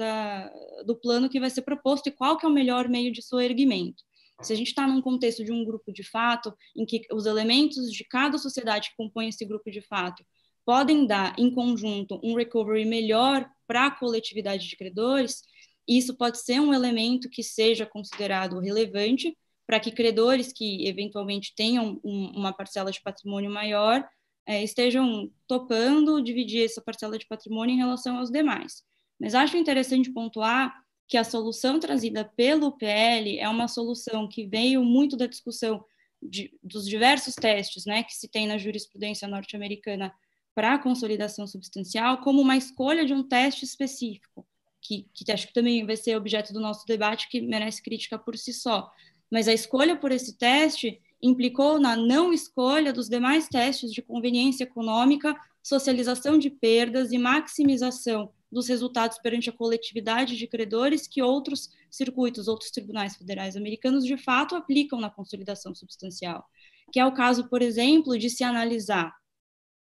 do plano que vai ser proposto e qual que é o melhor meio de soerguimento. Se a gente está num contexto de um grupo de fato, em que os elementos de cada sociedade que compõe esse grupo de fato podem dar, em conjunto, um recovery melhor para a coletividade de credores, isso pode ser um elemento que seja considerado relevante para que credores que, eventualmente, tenham uma parcela de patrimônio maior estejam topando dividir essa parcela de patrimônio em relação aos demais. Mas acho interessante pontuar que a solução trazida pelo PL é uma solução que veio muito da discussão dos diversos testes, né, que se tem na jurisprudência norte-americana para a consolidação substancial, como uma escolha de um teste específico, que acho que também vai ser objeto do nosso debate, que merece crítica por si só. Mas a escolha por esse teste implicou na não escolha dos demais testes de conveniência econômica, socialização de perdas e maximização dos resultados perante a coletividade de credores que outros circuitos, outros tribunais federais americanos, de fato, aplicam na consolidação substancial. Que é o caso, por exemplo, de se analisar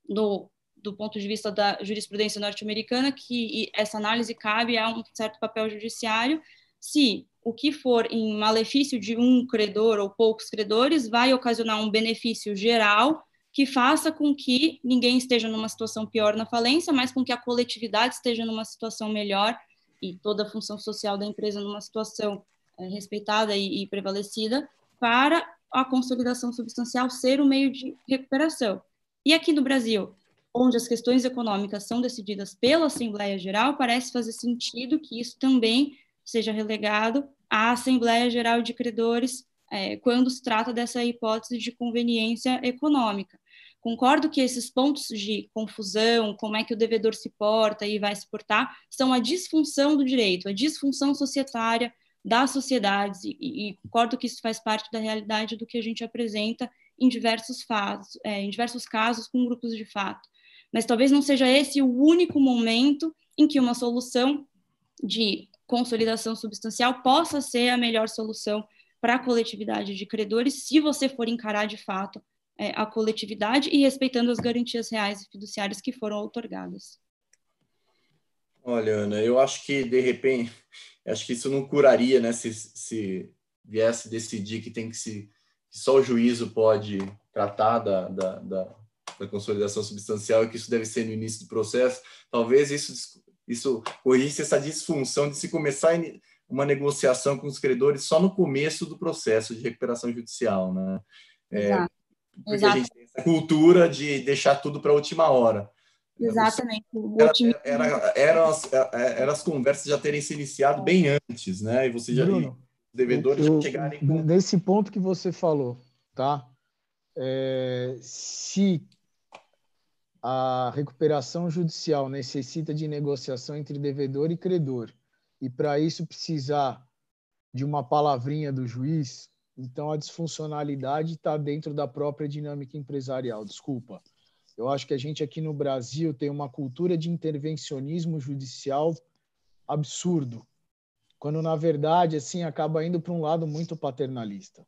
do ponto de vista da jurisprudência norte-americana, que essa análise cabe a um certo papel judiciário, se o que for em malefício de um credor ou poucos credores vai ocasionar um benefício geral que faça com que ninguém esteja numa situação pior na falência, mas com que a coletividade esteja numa situação melhor e toda a função social da empresa numa situação respeitada e prevalecida, para a consolidação substancial ser o meio de recuperação. E aqui no Brasil, onde as questões econômicas são decididas pela Assembleia Geral, parece fazer sentido que isso também seja relegado à Assembleia Geral de Credores, quando se trata dessa hipótese de conveniência econômica. Concordo que esses pontos de confusão, como é que o devedor se porta e vai se portar, são a disfunção do direito, a disfunção societária das sociedades, e concordo que isso faz parte da realidade do que a gente apresenta em diversos casos com grupos de fato. Mas talvez não seja esse o único momento em que uma solução de consolidação substancial possa ser a melhor solução para a coletividade de credores, se você for encarar de fato a coletividade e respeitando as garantias reais e fiduciárias que foram outorgadas. Olha, Ana, eu acho que, de repente, acho que isso não curaria, né, se viesse decidir que só o juízo pode tratar da consolidação substancial e que isso deve ser no início do processo. Talvez isso corrigisse essa disfunção de se começar uma negociação com os credores só no começo do processo de recuperação judicial, né? Porque a gente tem essa cultura de deixar tudo para a última hora. Exatamente. Eram as conversas já terem se iniciado bem antes, né? E você já, Bruno, os devedores já chegarem com... Nesse ponto que você falou, tá? Se a recuperação judicial necessita de negociação entre devedor e credor, e para isso precisar de uma palavrinha do juiz, então a disfuncionalidade está dentro da própria dinâmica empresarial. Desculpa. Eu acho que a gente aqui no Brasil tem uma cultura de intervencionismo judicial absurdo, quando na verdade assim acaba indo para um lado muito paternalista,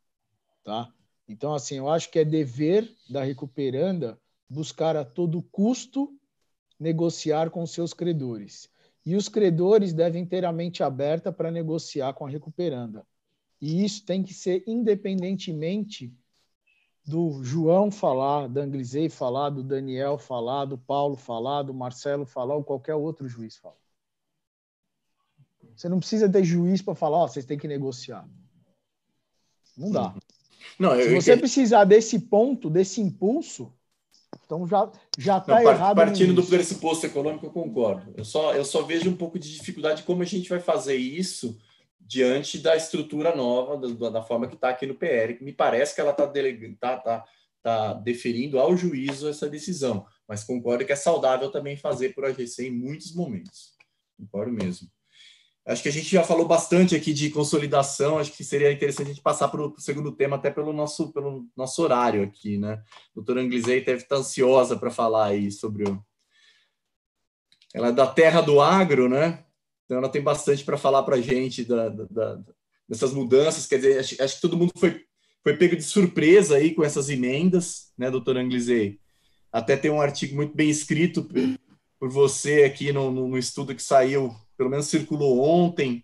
tá? Então assim, eu acho que é dever da recuperanda buscar a todo custo negociar com seus credores. E os credores devem ter a mente aberta para negociar com a recuperanda. E isso tem que ser independentemente do João falar, da Anglisei falar, do Daniel falar, do Paulo falar, do Marcelo falar ou qualquer outro juiz falar. Você não precisa ter juiz para falar, vocês têm que negociar. Não dá. Não, se você precisar desse ponto, desse impulso, então já está errado. Partindo do pressuposto econômico, eu concordo. Eu só vejo um pouco de dificuldade como a gente vai fazer isso diante da estrutura nova, da forma que está aqui no PL, que me parece que ela está deferindo ao juízo essa decisão. Mas concordo que é saudável também fazer por AGC em muitos momentos. Concordo mesmo. Acho que a gente já falou bastante aqui de consolidação, acho que seria interessante a gente passar para o segundo tema, até pelo nosso horário aqui, né? A doutora Anglisei deve estar ansiosa para falar aí sobre ela é da terra do agro, né? Então ela tem bastante para falar para a gente dessas mudanças, quer dizer, acho que todo mundo foi pego de surpresa aí com essas emendas, né, doutora Anglisei? Até tem um artigo muito bem escrito por você aqui no estudo que saiu, pelo menos circulou ontem,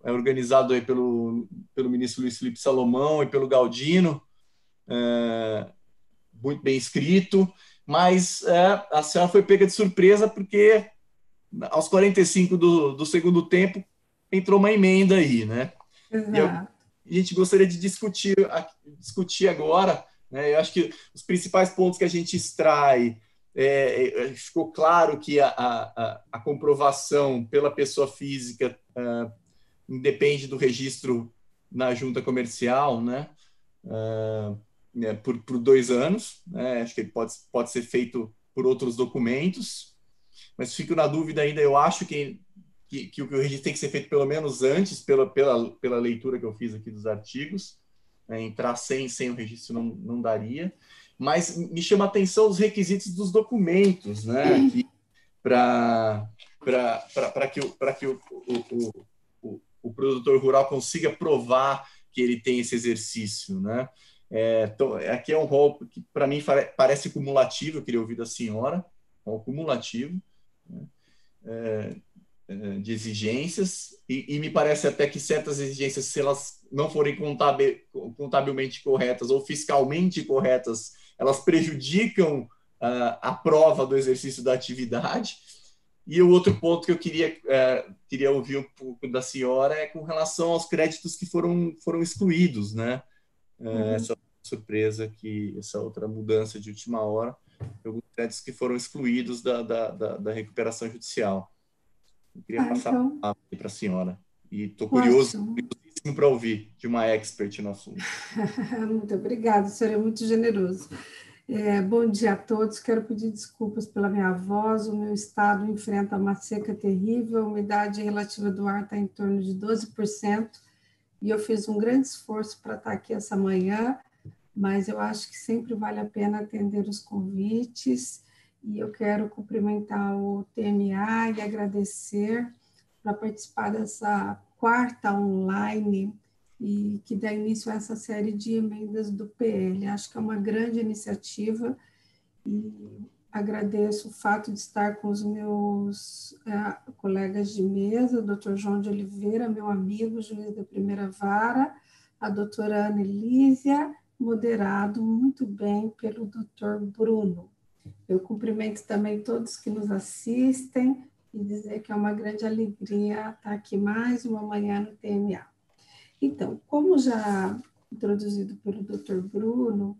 é organizado aí pelo ministro Luiz Felipe Salomão e pelo Galdino, muito bem escrito, mas a senhora foi pega de surpresa porque aos 45 do segundo tempo entrou uma emenda aí, né? E a gente gostaria de discutir agora, né? Eu acho que os principais pontos que a gente extrai, ficou claro que a comprovação pela pessoa física independe do registro na junta comercial, né? Por 2 anos, né? Acho que ele pode ser feito por outros documentos, mas fico na dúvida ainda. Eu acho que o registro tem que ser feito pelo menos antes, pela leitura que eu fiz aqui dos artigos, né? Entrar sem o registro não daria, mas me chama a atenção os requisitos dos documentos, né? Para que o produtor rural consiga provar que ele tem esse exercício, né? Então, aqui é um rol que, para mim, parece cumulativo. Eu queria ouvir da senhora, um rol cumulativo, né? De exigências, e me parece até que certas exigências, se elas não forem contabilmente corretas ou fiscalmente corretas, elas prejudicam a prova do exercício da atividade. E o outro ponto que eu queria ouvir um pouco da senhora é com relação aos créditos que foram excluídos, né? Essa surpresa, essa outra mudança de última hora, alguns créditos que foram excluídos da recuperação judicial. Eu queria passar a palavra para a senhora. E estou curiosíssimo para ouvir de uma expert no assunto. Muito obrigada, o senhor é muito generoso. Bom dia a todos. Quero pedir desculpas pela minha voz. O meu estado enfrenta uma seca terrível, a umidade relativa do ar está em torno de 12%, e eu fiz um grande esforço para estar aqui essa manhã, mas eu acho que sempre vale a pena atender os convites, e eu quero cumprimentar o TMA e agradecer para participar dessa 4ª online e que dá início a essa série de emendas do PL. Acho que é uma grande iniciativa e agradeço o fato de estar com os meus colegas de mesa, o Dr. João de Oliveira, meu amigo, juiz da primeira vara, a doutora Ana Elísia, moderado muito bem pelo Dr. Bruno. Eu cumprimento também todos que nos assistem e dizer que é uma grande alegria estar aqui mais uma manhã no TMA. Então, como já introduzido pelo Dr. Bruno,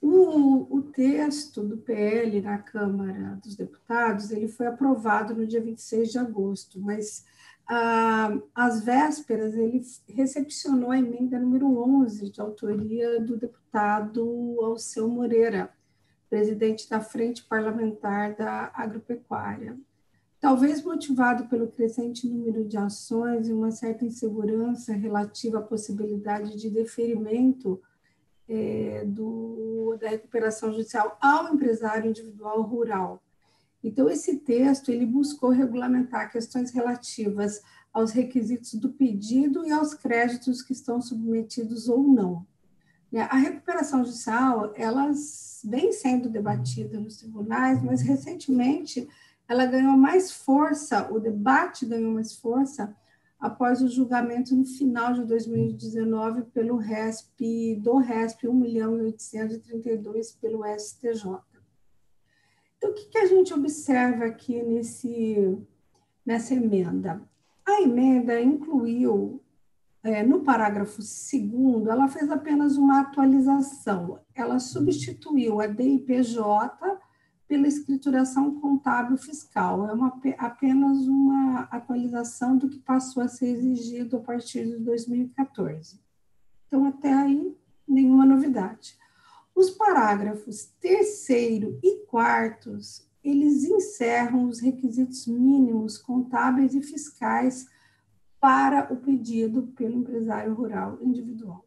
o texto do PL na Câmara dos Deputados ele foi aprovado no dia 26 de agosto, mas às vésperas ele recepcionou a emenda número 11, de autoria do deputado Alceu Moreira, presidente da Frente Parlamentar da Agropecuária. Talvez motivado pelo crescente número de ações e uma certa insegurança relativa à possibilidade de deferimento da recuperação judicial ao empresário individual rural. Então, esse texto ele buscou regulamentar questões relativas aos requisitos do pedido e aos créditos que estão submetidos ou não. A recuperação judicial, ela vem sendo debatida nos tribunais, mas recentemente ela ganhou mais força, o debate ganhou mais força após o julgamento no final de 2019 pelo RESP, do RESP 1.832 pelo STJ. Então, o que a gente observa aqui nessa emenda? A emenda incluiu, no parágrafo 2º, ela fez apenas uma atualização. Ela substituiu a DIPJ pela escrituração contábil fiscal. É apenas uma atualização do que passou a ser exigido a partir de 2014. Então, até aí, nenhuma novidade. Os parágrafos 3º e 4º, eles encerram os requisitos mínimos contábeis e fiscais para o pedido pelo empresário rural individual.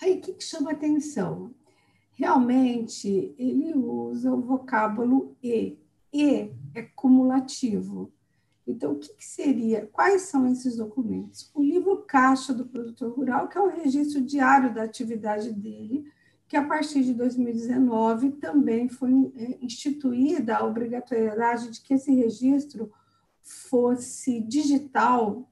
Aí, o que chama atenção? Realmente, ele usa o vocábulo E. E é cumulativo. Então, o que seria? Quais são esses documentos? O livro caixa do produtor rural, que é o registro diário da atividade dele, que a partir de 2019 também foi instituída a obrigatoriedade de que esse registro fosse digital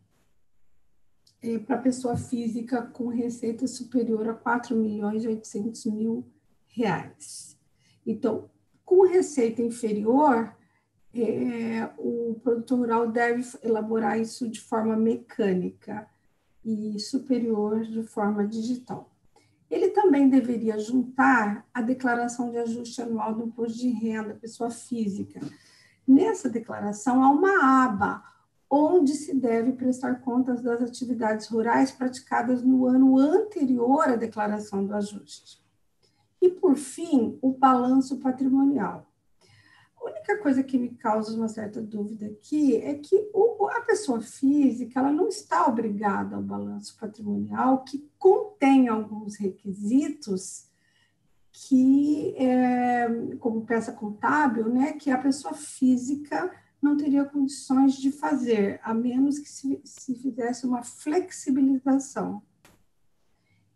para pessoa física com receita superior a R$4.800.000. Então, com receita inferior, o produtor rural deve elaborar isso de forma mecânica e superior de forma digital. Ele também deveria juntar a declaração de ajuste anual do imposto de renda, pessoa física. Nessa declaração, há uma aba, onde se deve prestar contas das atividades rurais praticadas no ano anterior à declaração do ajuste. E, por fim, o balanço patrimonial. A única coisa que me causa uma certa dúvida aqui é que a pessoa física ela não está obrigada ao balanço patrimonial, que contém alguns requisitos que, como peça contábil, né, que a pessoa física não teria condições de fazer, a menos que se fizesse uma flexibilização.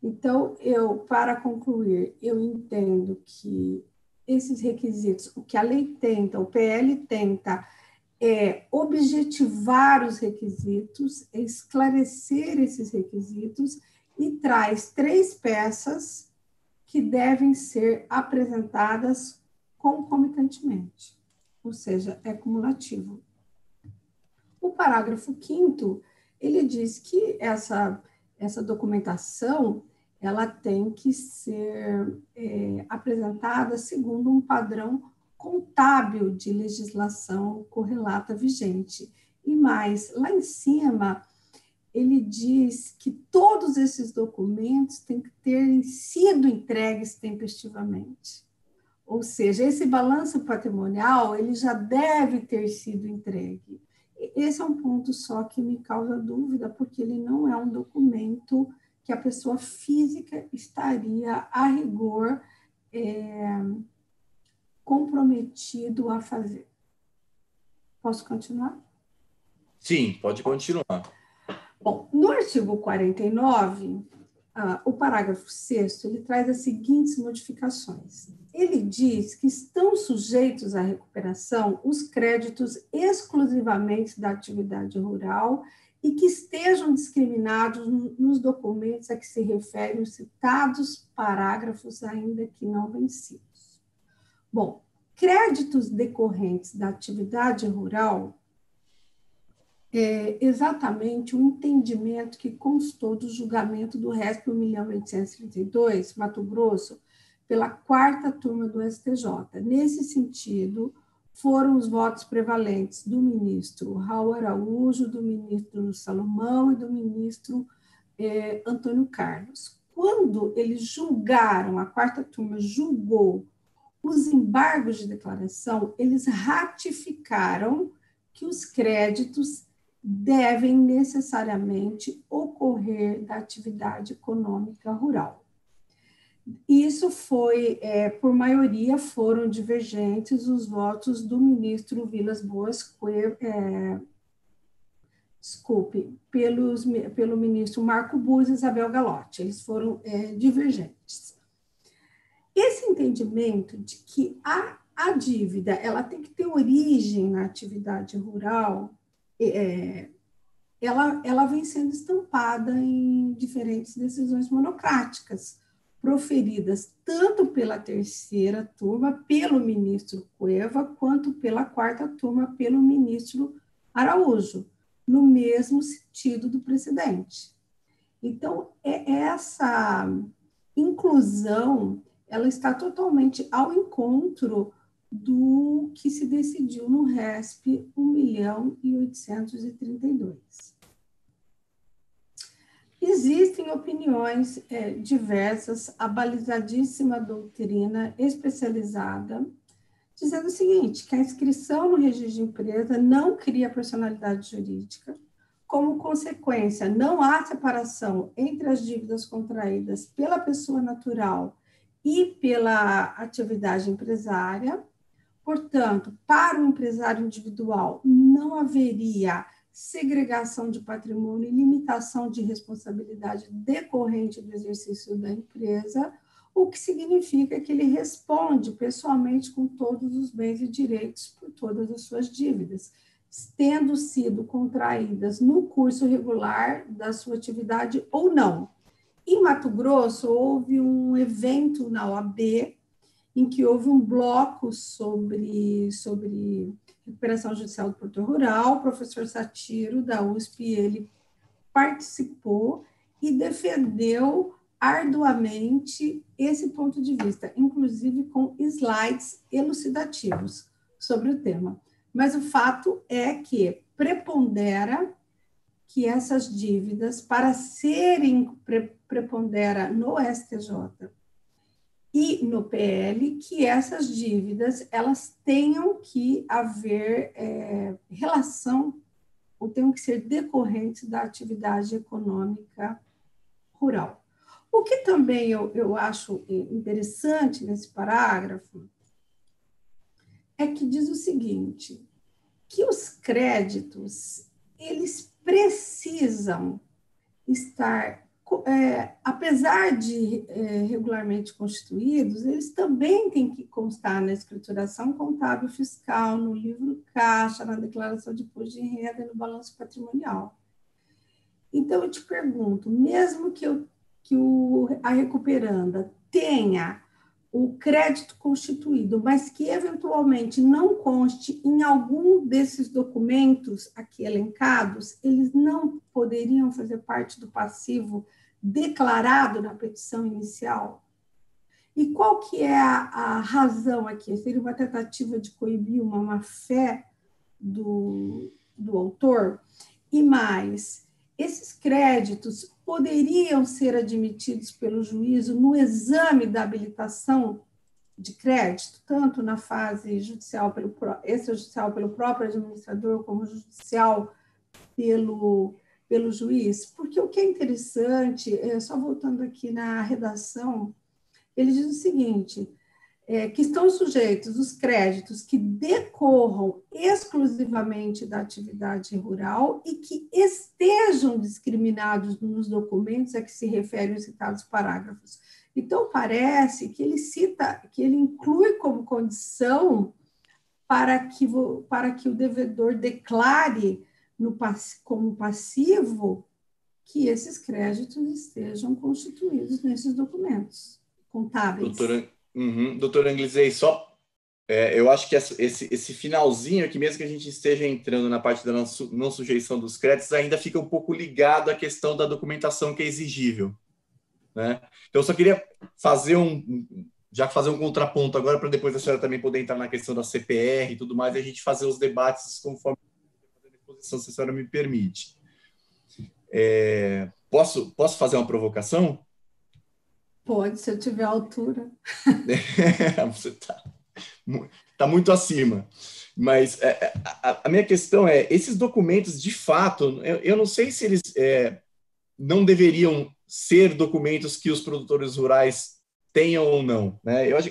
Então, para concluir, eu entendo que esses requisitos, o que a lei tenta, o PL tenta, é objetivar os requisitos, esclarecer esses requisitos e traz 3 peças que devem ser apresentadas concomitantemente, ou seja, é cumulativo. O parágrafo 5º, ele diz que essa documentação ela tem que ser apresentada segundo um padrão contábil de legislação correlata vigente. E mais, lá em cima, ele diz que todos esses documentos têm que ter sido entregues tempestivamente. Ou seja, esse balanço patrimonial ele já deve ter sido entregue. Esse é um ponto só que me causa dúvida, porque ele não é um documento que a pessoa física estaria, a rigor, comprometido a fazer. Posso continuar? Sim, pode continuar. Bom, no artigo 49, o parágrafo 6º, ele traz as seguintes modificações. Ele diz que estão sujeitos à recuperação os créditos exclusivamente da atividade rural e que estejam discriminados nos documentos a que se referem os citados parágrafos ainda que não vencidos. Bom, créditos decorrentes da atividade rural é exatamente o entendimento que constou do julgamento do RESP 1.832, Mato Grosso, pela 4ª turma do STJ. Nesse sentido, foram os votos prevalentes do ministro Raul Araújo, do ministro Salomão e do ministro Antônio Carlos. Quando eles julgaram, a 4ª turma julgou os embargos de declaração, eles ratificaram que os créditos devem necessariamente ocorrer da atividade econômica rural. Isso foi, por maioria, foram divergentes os votos do ministro Vilas Boas Cuevas, pelo ministro Marco Buzzi e Isabel Galotti, eles foram divergentes. Esse entendimento de que a dívida ela tem que ter origem na atividade rural, ela vem sendo estampada em diferentes decisões monocráticas, proferidas tanto pela 3ª turma, pelo ministro Cueva, quanto pela 4ª turma, pelo ministro Araújo, no mesmo sentido do precedente. Então, essa inclusão, ela está totalmente ao encontro do que se decidiu no RESP 1.832. Existem opiniões diversas, a balizadíssima doutrina especializada, dizendo o seguinte, que a inscrição no registro de empresa não cria personalidade jurídica, como consequência, não há separação entre as dívidas contraídas pela pessoa natural e pela atividade empresária. Portanto, para o empresário individual, não haveria segregação de patrimônio e limitação de responsabilidade decorrente do exercício da empresa, o que significa que ele responde pessoalmente com todos os bens e direitos por todas as suas dívidas, tendo sido contraídas no curso regular da sua atividade ou não. Em Mato Grosso, houve um evento na OAB em que houve um bloco sobre recuperação judicial do produtor rural. O professor Satiro, da USP, ele participou e defendeu arduamente esse ponto de vista, inclusive com slides elucidativos sobre o tema. Mas o fato é que, prepondera que essas dívidas, para serem prepondera no STJ e no PL, que essas dívidas elas tenham que haver relação ou tenham que ser decorrentes da atividade econômica rural. O que também eu acho interessante nesse parágrafo é que diz o seguinte, que os créditos, eles precisam estar, apesar de regularmente constituídos, eles também têm que constar na escrituração contábil fiscal, no livro caixa, na declaração de imposto de renda e no balanço patrimonial. Então, eu te pergunto, mesmo que a recuperanda tenha o crédito constituído, mas que eventualmente não conste em algum desses documentos aqui elencados, eles não poderiam fazer parte do passivo declarado na petição inicial? E qual que é a razão aqui? Seria uma tentativa de coibir uma má-fé do autor? E mais, esses créditos poderiam ser admitidos pelo juízo no exame da habilitação de crédito, tanto na fase judicial extrajudicial pelo próprio administrador, como judicial pelo juiz? Porque o que é interessante, só voltando aqui na redação, ele diz o seguinte, que estão sujeitos os créditos que decorram exclusivamente da atividade rural e que estejam discriminados nos documentos a que se referem os citados parágrafos. Então, parece que ele inclui como condição para que o devedor declare como passivo que esses créditos estejam constituídos nesses documentos contábeis. Doutora Anglizei, eu acho que esse finalzinho aqui, mesmo que a gente esteja entrando na parte da não sujeição dos créditos, ainda fica um pouco ligado à questão da documentação que é exigível, né? Então, eu só queria fazer um contraponto agora, para depois a senhora também poder entrar na questão da CPR e tudo mais, e a gente fazer os debates conforme a exposição, se a senhora me permite. Posso fazer uma provocação? Pode, se eu tiver altura. Você está muito acima. Mas a minha questão esses documentos, de fato, eu não sei se eles não deveriam ser documentos que os produtores rurais tenham ou não, né? Eu acho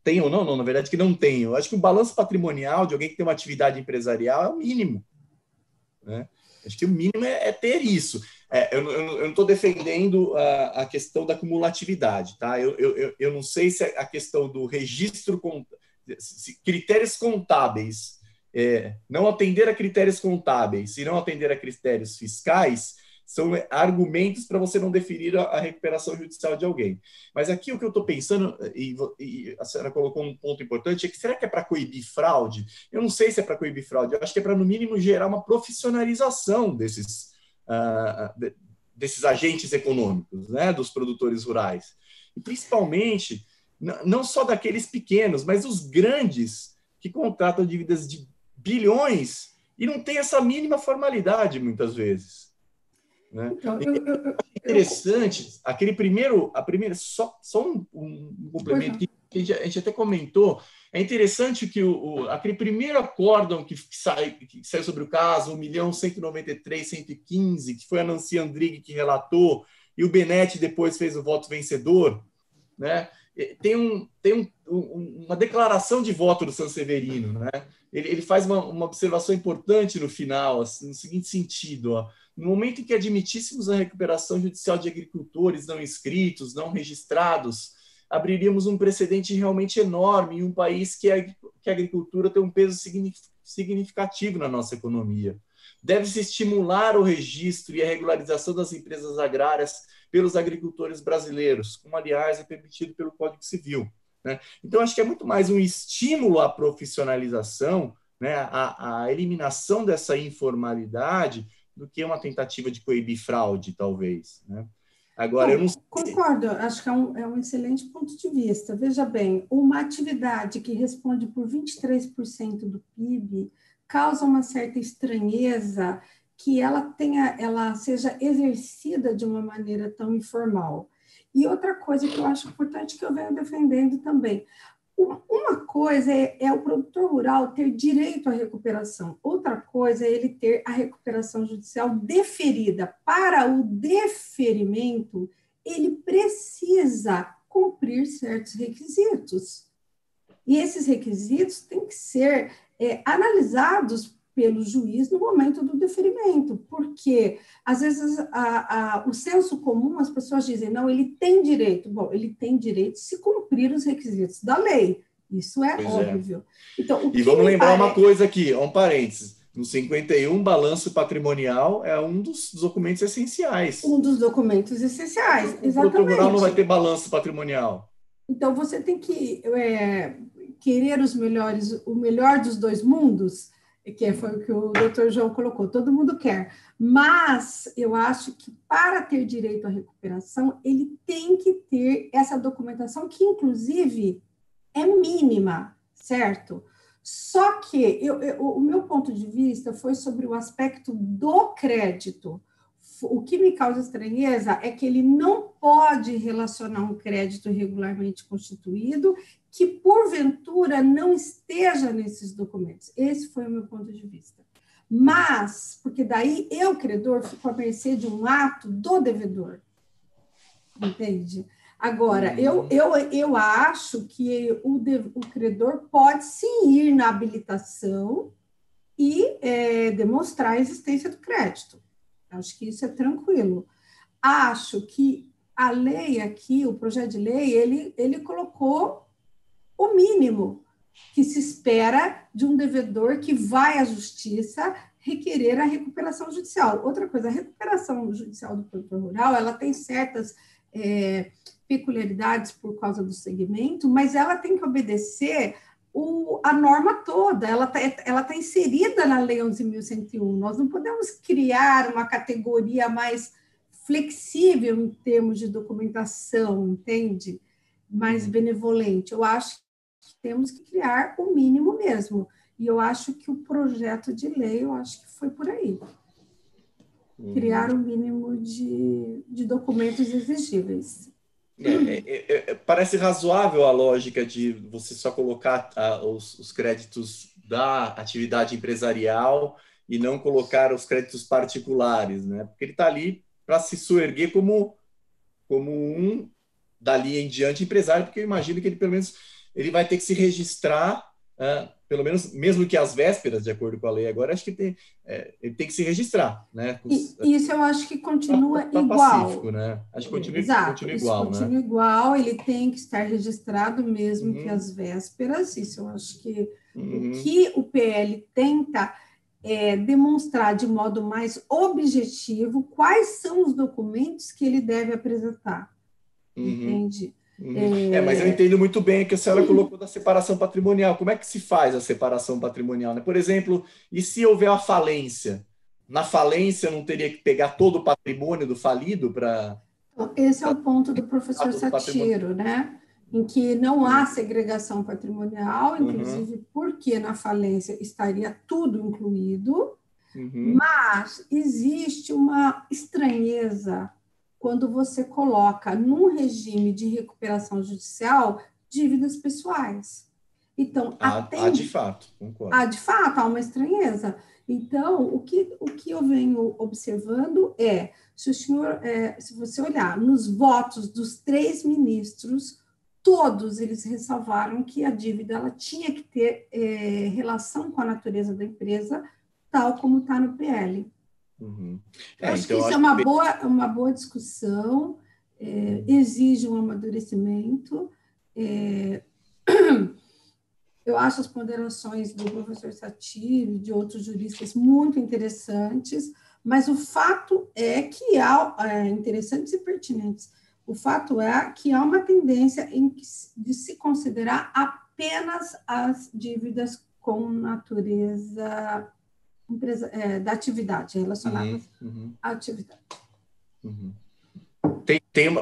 tenham ou não, na verdade, que não tenham. Eu acho que o balanço patrimonial de alguém que tem uma atividade empresarial é o mínimo, né? Acho que o mínimo é ter isso. Eu não estou defendendo a questão da cumulatividade, tá? Eu não sei se a questão do registro, se critérios contábeis, não atender a critérios contábeis e não atender a critérios fiscais, são argumentos para você não deferir a recuperação judicial de alguém. Mas aqui o que eu estou pensando, e a senhora colocou um ponto importante, é que será que é para coibir fraude? Eu não sei se é para coibir fraude, eu acho que é para, no mínimo, gerar uma profissionalização desses agentes econômicos, né, dos produtores rurais. E, principalmente, não só daqueles pequenos, mas os grandes que contratam dívidas de bilhões e não tem essa mínima formalidade, muitas vezes. Né? Então, interessante, só um complemento que a gente até comentou, é interessante que aquele primeiro acórdão que saiu sobre o caso, 1.193.115, que foi a Nancy Andrighi que relatou, e o Benetti depois fez o voto vencedor, né? Tem uma declaração de voto do Sanseverino, né? Ele faz uma observação importante no final, assim, no seguinte sentido, ó. No momento em que admitíssemos a recuperação judicial de agricultores não inscritos, não registrados, abriríamos um precedente realmente enorme em um país que a agricultura tem um peso significativo na nossa economia. Deve-se estimular o registro e a regularização das empresas agrárias pelos agricultores brasileiros, como, aliás, é permitido pelo Código Civil, né? Então, acho que é muito mais um estímulo à profissionalização, né, à eliminação dessa informalidade, do que uma tentativa de coibir fraude, talvez, né? Agora, eu não sei. Concordo, acho que é um excelente ponto de vista. Veja bem, uma atividade que responde por 23% do PIB causa uma certa estranheza que ela seja exercida de uma maneira tão informal. E outra coisa que eu acho importante, que eu venho defendendo também, uma coisa é o produtor rural ter direito à recuperação, outra coisa é ele ter a recuperação judicial deferida. Para o deferimento, ele precisa cumprir certos requisitos. E esses requisitos têm que ser analisados pelo juiz no momento do deferimento, porque, às vezes, o senso comum, as pessoas dizem, não, ele tem direito. Bom, ele tem direito se cumprir os requisitos da lei, isso é óbvio. Então, e vamos lembrar uma coisa aqui, um parênteses, no 51, balanço patrimonial é um dos documentos essenciais. Um dos documentos essenciais, exatamente. O produtor rural não vai ter balanço patrimonial. Então, você tem que querer o melhor dos dois mundos, que foi o que o doutor João colocou, todo mundo quer, mas eu acho que para ter direito à recuperação, ele tem que ter essa documentação que, inclusive, é mínima, certo? Só que o meu ponto de vista foi sobre o aspecto do crédito. O que me causa estranheza é que ele não pode relacionar um crédito regularmente constituído que, porventura, não esteja nesses documentos. Esse foi o meu ponto de vista. Mas, porque daí eu, credor, fico à mercê de um ato do devedor. Entende? Agora, eu acho que o credor pode sim ir na habilitação e demonstrar a existência do crédito. Acho que isso é tranquilo. Acho que a lei aqui, o projeto de lei, ele colocou o mínimo que se espera de um devedor que vai à justiça requerer a recuperação judicial. Outra coisa, a recuperação judicial do produtor rural, ela tem certas peculiaridades por causa do segmento, mas ela tem que obedecer a norma toda, ela tá inserida na Lei 11.101. Nós não podemos criar uma categoria mais flexível em termos de documentação, entende? Mais benevolente. Eu acho que temos que criar o mínimo mesmo. E eu acho que o projeto de lei, eu acho que foi por aí. Criar o mínimo de documentos exigíveis. Parece razoável a lógica de você só colocar os créditos da atividade empresarial e não colocar os créditos particulares, né? Porque ele está ali para se soerguer como um, dali em diante, empresário, porque eu imagino que ele, pelo menos, ele vai ter que se registrar, pelo menos, mesmo que às vésperas, de acordo com a lei agora, acho que ele tem que se registrar, né? Isso eu acho que continua igual. Pacífico, né? Acho que continua igual, continua né? igual, ele tem que estar registrado mesmo que às vésperas, isso eu acho que o que o PL tenta demonstrar de modo mais objetivo quais são os documentos que ele deve apresentar, entende? Mas eu entendo muito bem o que a senhora colocou da separação patrimonial. Como é que se faz a separação patrimonial, né? Por exemplo, e se houver uma falência? Na falência, não teria que pegar todo o patrimônio do falido para... Esse é o ponto do professor Satiro, né? Em que não há segregação patrimonial, inclusive porque na falência estaria tudo incluído, mas existe uma estranheza quando você coloca num regime de recuperação judicial dívidas pessoais. Então, de fato, concordo. De fato, há uma estranheza. Então, o que eu venho observando se você olhar nos votos dos 3 ministros, todos eles ressalvaram que a dívida ela tinha que ter relação com a natureza da empresa, tal como está no PL. Eu acho que isso é uma boa discussão, exige um amadurecimento. Eu acho as ponderações do professor Satiro e de outros juristas muito interessantes, mas o fato é que interessantes e pertinentes. O fato é que há uma tendência de se considerar apenas as dívidas com natureza da atividade, relacionadas à atividade.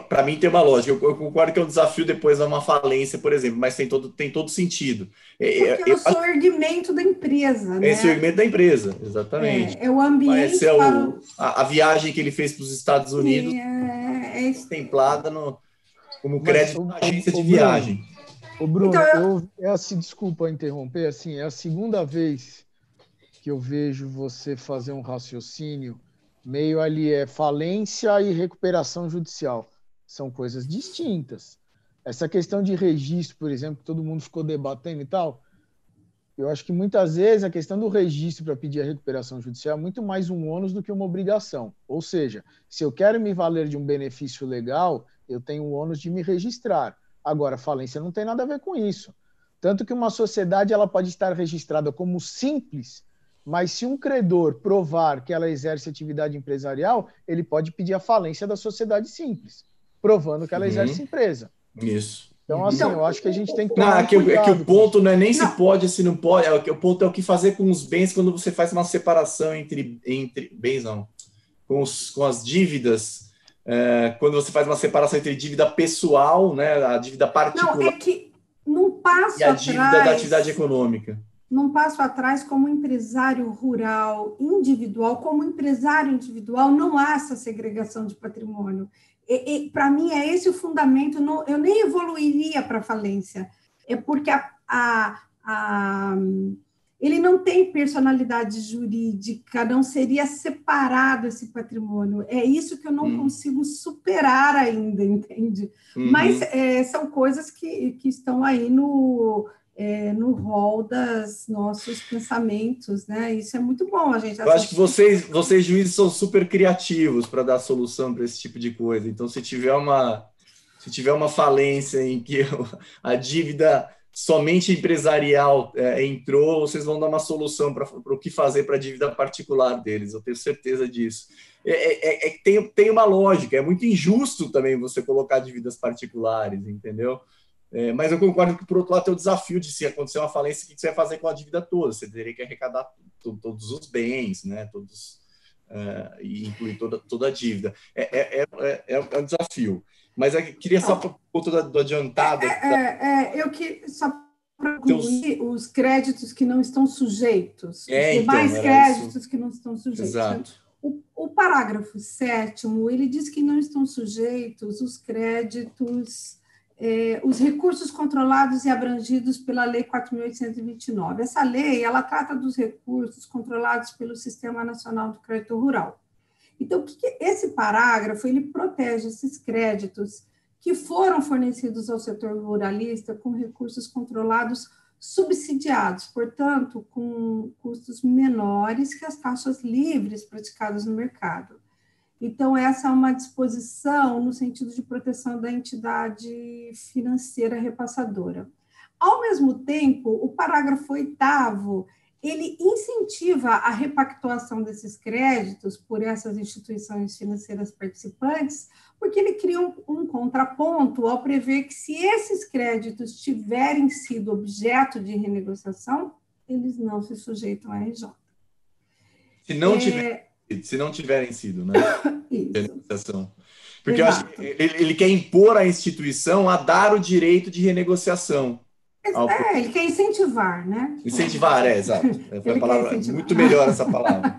Para mim tem uma lógica. Eu concordo que é um desafio depois a uma falência, por exemplo, mas tem todo sentido. Porque é o surgimento da empresa, né? É o surgimento da empresa, exatamente. É o ambiente a viagem que ele fez para os Estados Unidos contemplada como crédito na agência de viagem. Bruno, desculpa interromper, assim, é a segunda vez que eu vejo você fazer um raciocínio meio ali, falência e recuperação judicial. São coisas distintas. Essa questão de registro, por exemplo, que todo mundo ficou debatendo e tal, eu acho que muitas vezes a questão do registro para pedir a recuperação judicial é muito mais um ônus do que uma obrigação. Ou seja, se eu quero me valer de um benefício legal, eu tenho o ônus de me registrar. Agora, falência não tem nada a ver com isso. Tanto que uma sociedade ela pode estar registrada como simples, mas se um credor provar que ela exerce atividade empresarial, ele pode pedir a falência da sociedade simples, provando que ela exerce empresa. Isso. Então, assim, eu acho que a gente tem que tomar cuidado. É que o ponto não é nem se pode, se não pode, o ponto é o que fazer com os bens quando você faz uma separação entre bens, não, com as dívidas, quando você faz uma separação entre dívida pessoal, né, a dívida particular. Não, é que num passo e a dívida atrás, da atividade econômica. Num passo atrás, como empresário rural individual, não há essa segregação de patrimônio. Para mim, é esse o fundamento. Eu nem evoluiria para a falência. É porque ele não tem personalidade jurídica, não seria separado esse patrimônio. É isso que eu não consigo superar ainda, entende? Mas são coisas que estão aí no rol dos nossos pensamentos, né? Isso é muito bom a gente assistir. Eu acho que vocês juízes são super criativos para dar solução para esse tipo de coisa. Então, se tiver uma falência em que a dívida somente empresarial entrou, vocês vão dar uma solução para o que fazer para a dívida particular deles. Eu tenho certeza disso. Tem uma lógica. É muito injusto também você colocar dívidas particulares, entendeu? Mas eu concordo que, por outro lado, tem o desafio de, se acontecer uma falência, o que você vai fazer com a dívida toda? Você teria que arrecadar todos os bens, né? E incluir toda a dívida. É um desafio. Mas eu queria só, por conta do adiantado... Só para concluir, os créditos que não estão sujeitos, os demais créditos que não estão sujeitos. Exato. O parágrafo 7º, ele diz que não estão sujeitos os créditos... os recursos controlados e abrangidos pela Lei 4.829. Essa lei, ela trata dos recursos controlados pelo Sistema Nacional do Crédito Rural. Então, esse parágrafo, ele protege esses créditos que foram fornecidos ao setor ruralista com recursos controlados subsidiados, portanto, com custos menores que as taxas livres praticadas no mercado. Então, essa é uma disposição no sentido de proteção da entidade financeira repassadora. Ao mesmo tempo, o parágrafo 8º, ele incentiva a repactuação desses créditos por essas instituições financeiras participantes, porque ele cria um contraponto ao prever que, se esses créditos tiverem sido objeto de renegociação, eles não se sujeitam à RJ. Se não tiverem sido, né? Renegociação. Porque eu acho que ele quer impor à instituição a dar o direito de renegociação. Ele quer incentivar, né? Incentivar, exato. Foi a palavra, muito melhor essa palavra.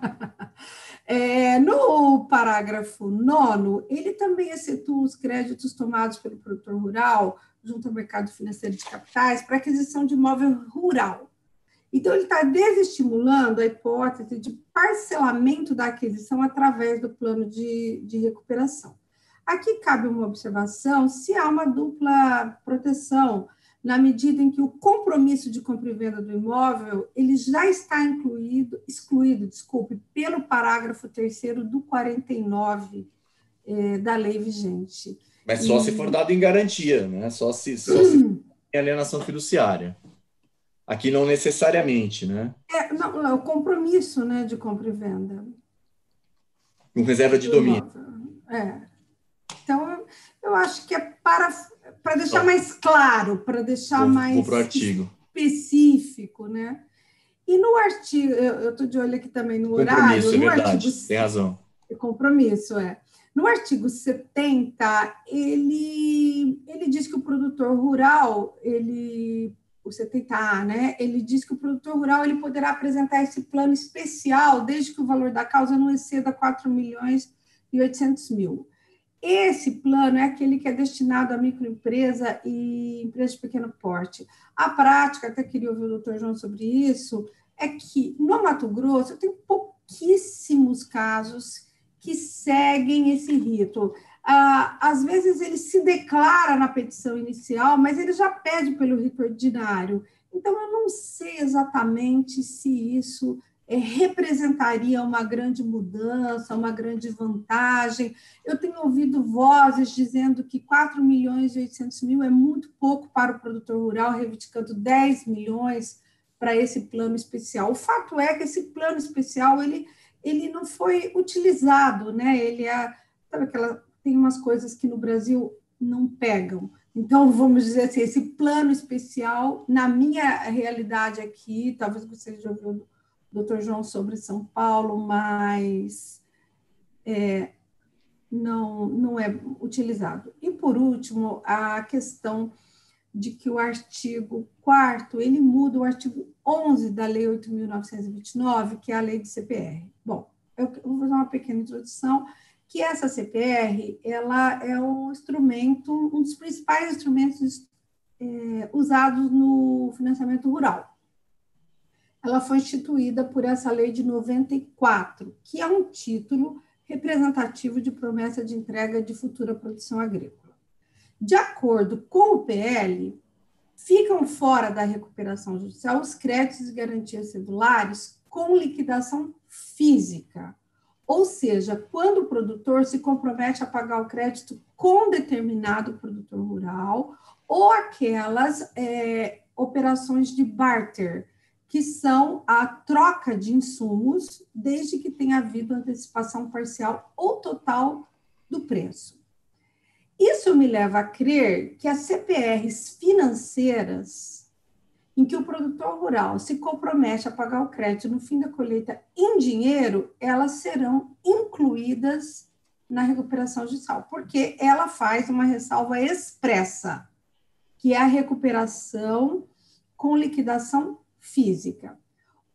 No parágrafo 9º, ele também excetua os créditos tomados pelo produtor rural junto ao mercado financeiro de capitais para aquisição de imóvel rural. Então, ele está desestimulando a hipótese de parcelamento da aquisição através do plano de recuperação. Aqui cabe uma observação se há uma dupla proteção, na medida em que o compromisso de compra e venda do imóvel ele já está excluído pelo parágrafo 3º do 49 da lei vigente. Mas só se for dado em garantia, né? Só se for em alienação fiduciária. Aqui não necessariamente, né? Não, é o compromisso, né, de compra e venda. Com reserva de domínio. Então, eu acho que é para deixar mais claro, para deixar mais específico, né? E no artigo, eu estou de olho aqui também no horário. Compromisso, é verdade, tem razão. Compromisso, No artigo 70, ele diz que o produtor rural, o 70A, né? Ele diz que o produtor rural ele poderá apresentar esse plano especial desde que o valor da causa não exceda 4.800.000. Esse plano é aquele que é destinado à microempresa e empresa de pequeno porte. A prática, até queria ouvir o doutor João sobre isso, é que no Mato Grosso tem pouquíssimos casos que seguem esse rito. Às vezes ele se declara na petição inicial, mas ele já pede pelo rito ordinário. Então, eu não sei exatamente se isso representaria uma grande mudança, uma grande vantagem. Eu tenho ouvido vozes dizendo que 4.800.000 é muito pouco para o produtor rural, reivindicando 10 milhões para esse plano especial. O fato é que esse plano especial ele não foi utilizado, né? Sabe tem umas coisas que no Brasil não pegam. Então, vamos dizer assim, esse plano especial, na minha realidade aqui, talvez você já ouviu o doutor João sobre São Paulo, mas não é utilizado. E, por último, a questão de que o artigo 4º, ele muda o artigo 11 da Lei 8.929, que é a lei de CPR. Bom, eu vou fazer uma pequena introdução, que essa CPR, ela é um dos principais instrumentos usados no financiamento rural. Ela foi instituída por essa lei de 94, que é um título representativo de promessa de entrega de futura produção agrícola. De acordo com o PL, ficam fora da recuperação judicial os créditos e garantias cedulares com liquidação física, ou seja, quando o produtor se compromete a pagar o crédito com determinado produtor rural ou aquelas operações de barter, que são a troca de insumos, desde que tenha havido antecipação parcial ou total do preço. Isso me leva a crer que as CPRs financeiras, em que o produtor rural se compromete a pagar o crédito no fim da colheita em dinheiro, elas serão incluídas na recuperação judicial, porque ela faz uma ressalva expressa, que é a recuperação com liquidação física.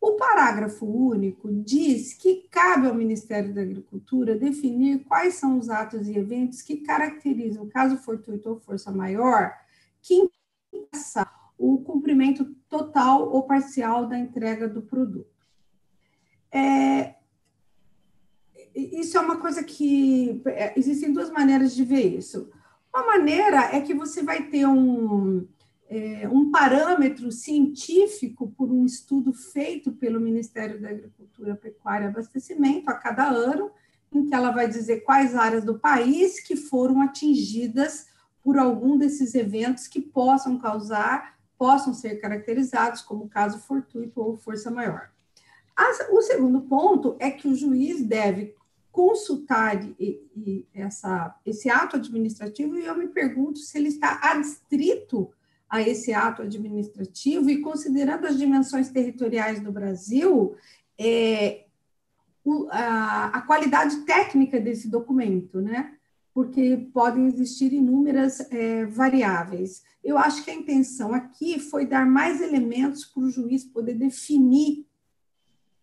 O parágrafo único diz que cabe ao Ministério da Agricultura definir quais são os atos e eventos que caracterizam, caso fortuito ou força maior, que impeça o cumprimento total ou parcial da entrega do produto. Isso é uma coisa que... Existem duas maneiras de ver isso. Uma maneira é que você vai ter um parâmetro científico por um estudo feito pelo Ministério da Agricultura, Pecuária e Abastecimento a cada ano, em que ela vai dizer quais áreas do país que foram atingidas por algum desses eventos que possam ser caracterizados como caso fortuito ou força maior. O segundo ponto é que o juiz deve consultar esse ato administrativo, e eu me pergunto se ele está adstrito a esse ato administrativo, e considerando as dimensões territoriais do Brasil, a qualidade técnica desse documento, né? Porque podem existir inúmeras variáveis. Eu acho que a intenção aqui foi dar mais elementos para o juiz poder definir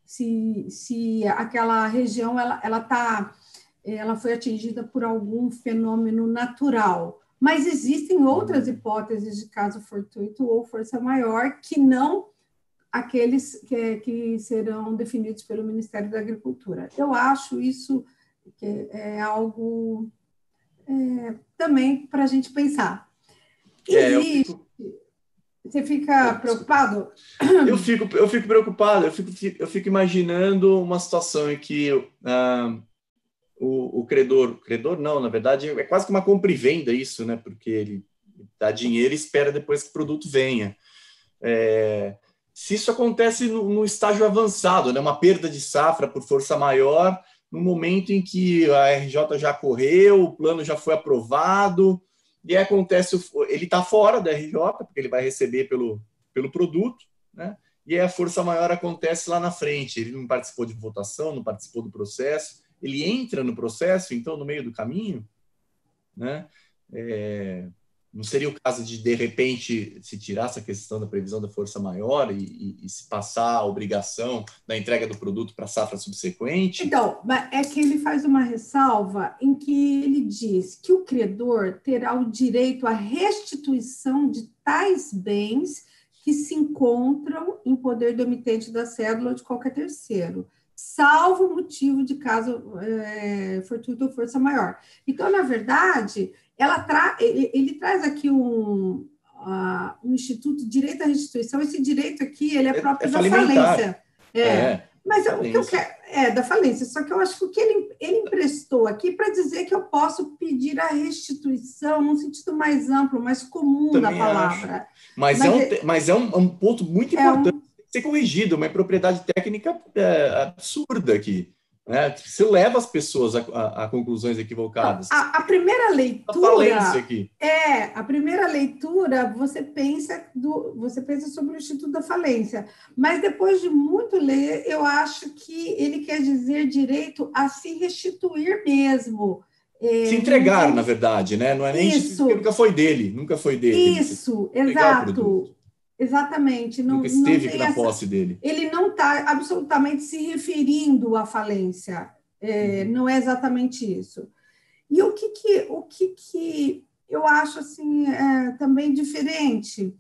se aquela região ela foi atingida por algum fenômeno natural. Mas existem outras hipóteses de caso fortuito ou força maior que não aqueles que serão definidos pelo Ministério da Agricultura. Eu acho isso que é algo também para a gente pensar. Você fica preocupado? Eu fico preocupado, eu fico imaginando uma situação em que o credor não, na verdade, é quase que uma compra e venda isso, né? Porque ele dá dinheiro e espera depois que o produto venha. Se isso acontece no estágio avançado, né? Uma perda de safra por força maior, no momento em que a RJ já correu, o plano já foi aprovado, e aí acontece, ele está fora da RJ, porque ele vai receber pelo produto, né? E aí a força maior acontece lá na frente, ele não participou de votação, não participou do processo, ele entra no processo, então, no meio do caminho, né? Não seria o caso de repente, se tirar essa questão da previsão da força maior e se passar a obrigação da entrega do produto para a safra subsequente? Então, é que ele faz uma ressalva em que ele diz que o credor terá o direito à restituição de tais bens que se encontram em poder do emitente da cédula ou de qualquer terceiro, salvo motivo de caso fortuito ou força maior. Então, na verdade, ele traz aqui um instituto de direito à restituição. Esse direito aqui, ele é próprio da falência. Mas o que eu quero da falência, só que eu acho que o que ele emprestou aqui para dizer que eu posso pedir a restituição num sentido mais amplo, mais comum da palavra. Mas é um ponto muito importante ser corrigido, uma impropriedade técnica absurda aqui, né? Isso leva as pessoas a conclusões equivocadas. A primeira leitura, falência aqui. A primeira leitura você pensa sobre o Instituto da Falência, mas depois de muito ler, eu acho que ele quer dizer direito a se restituir mesmo. Se entregar, na verdade, né? Não é nem isso, porque nunca foi dele. Isso, exato. Exatamente. Nunca esteve na posse dele. Ele não está absolutamente se referindo à falência. Não é exatamente isso. E o que eu acho assim, também diferente,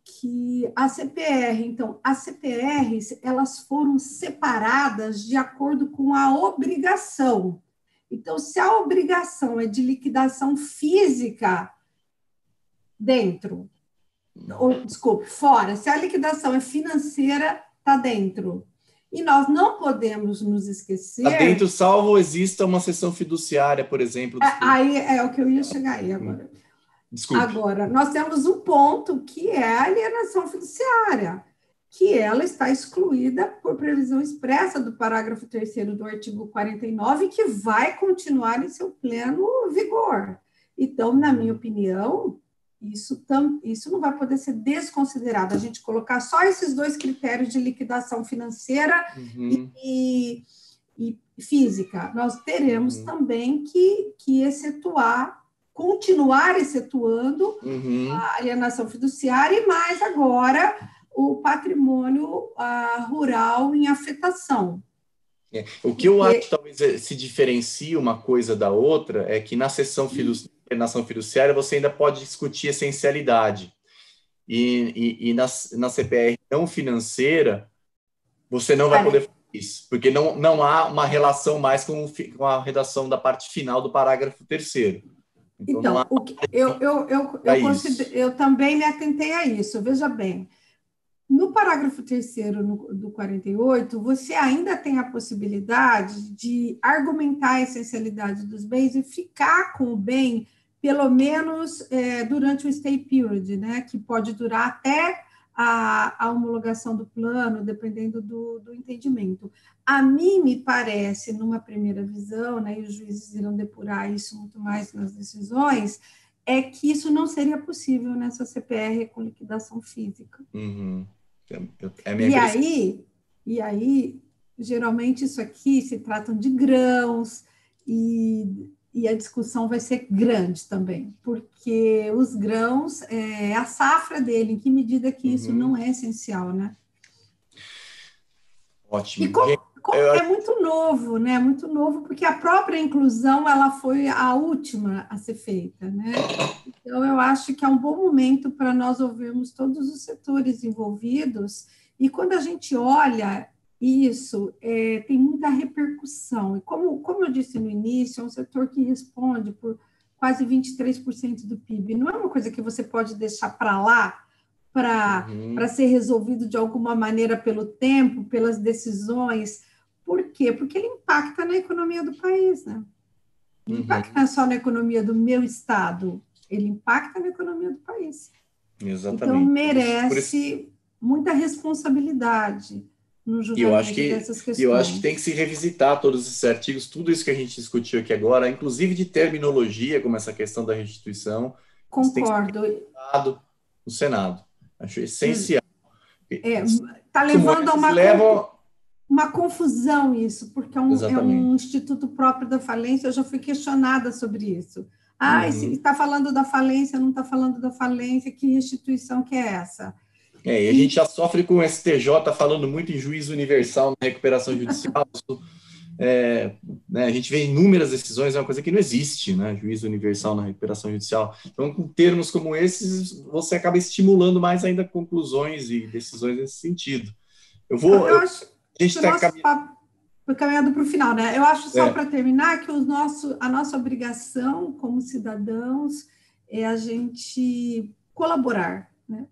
que a CPR, então, as CPRs, elas foram separadas de acordo com a obrigação. Então, se a obrigação é de liquidação física, dentro. Fora. Se a liquidação é financeira, está dentro. E nós não podemos nos esquecer... Está dentro, salvo exista uma cessão fiduciária, por exemplo. Aí é o que eu ia chegar aí agora. Desculpe. Agora, nós temos um ponto que é a alienação fiduciária, que ela está excluída por previsão expressa do parágrafo 3º do artigo 49, que vai continuar em seu pleno vigor. Então, na minha opinião... Isso não vai poder ser desconsiderado, a gente colocar só esses dois critérios de liquidação financeira e física. Nós teremos também que continuar excetuando a alienação fiduciária e mais agora o patrimônio rural em afetação. O que eu acho talvez se diferencia uma coisa da outra é que na sessão alienação fiduciária você ainda pode discutir essencialidade e na CPR não financeira você não vai poder fazer isso, porque não há uma relação mais com a redação da parte final do parágrafo 3º. Então eu também me atentei a isso, veja bem. No parágrafo 3º do 48, você ainda tem a possibilidade de argumentar a essencialidade dos bens e ficar com o bem, pelo menos durante o stay period, né, que pode durar até a homologação do plano, dependendo do entendimento. A mim me parece, numa primeira visão, né, e os juízes irão depurar isso muito mais nas decisões, é que isso não seria possível nessa CPR com liquidação física. E aí, geralmente isso aqui se tratam de grãos e a discussão vai ser grande também, porque os grãos, a safra dele, em que medida que isso não é essencial, né? Ótimo. E é muito novo, né? Muito novo, porque a própria inclusão ela foi a última a ser feita, né? Então, eu acho que é um bom momento para nós ouvirmos todos os setores envolvidos, e quando a gente olha isso, tem muita repercussão. E como eu disse no início, é um setor que responde por quase 23% do PIB. Não é uma coisa que você pode deixar para lá, para ser resolvido de alguma maneira pelo tempo, pelas decisões. Por quê? Porque ele impacta na economia do país, né? Não impacta só na economia do meu estado, ele impacta na economia do país. Exatamente. Então, merece muita responsabilidade no julgamento dessas questões. E eu acho que tem que se revisitar todos esses artigos, tudo isso que a gente discutiu aqui agora, inclusive de terminologia, como essa questão da restituição. Concordo. Tem que ser revisitado no Senado. Acho essencial. Está levando a uma... uma confusão isso, porque é um instituto próprio da falência, eu já fui questionada sobre isso. Se está falando da falência, não está falando da falência, que restituição que é essa? E a gente já sofre com o STJ falando muito em juízo universal na recuperação judicial. A gente vê inúmeras decisões, é uma coisa que não existe, né? Juízo universal na recuperação judicial. Então, com termos como esses, você acaba estimulando mais ainda conclusões e decisões nesse sentido. Eu acho que o nosso papo foi caminhando para o final, né? Eu acho, só para terminar, que a nossa obrigação como cidadãos é a gente colaborar, né?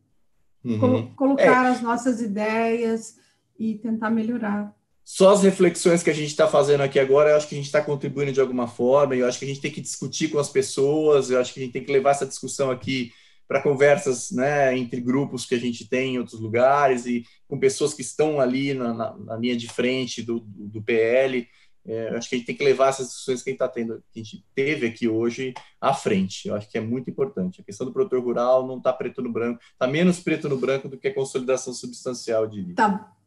Colocar as nossas ideias e tentar melhorar. Só as reflexões que a gente está fazendo aqui agora, eu acho que a gente está contribuindo de alguma forma, eu acho que a gente tem que discutir com as pessoas, eu acho que a gente tem que levar essa discussão aqui para conversas, né, entre grupos que a gente tem em outros lugares e com pessoas que estão ali na linha de frente do PL. Eu acho que a gente tem que levar essas discussões que a gente teve aqui hoje à frente. Eu acho que é muito importante. A questão do produtor rural não está preto no branco, está menos preto no branco do que a consolidação substancial, eu diria.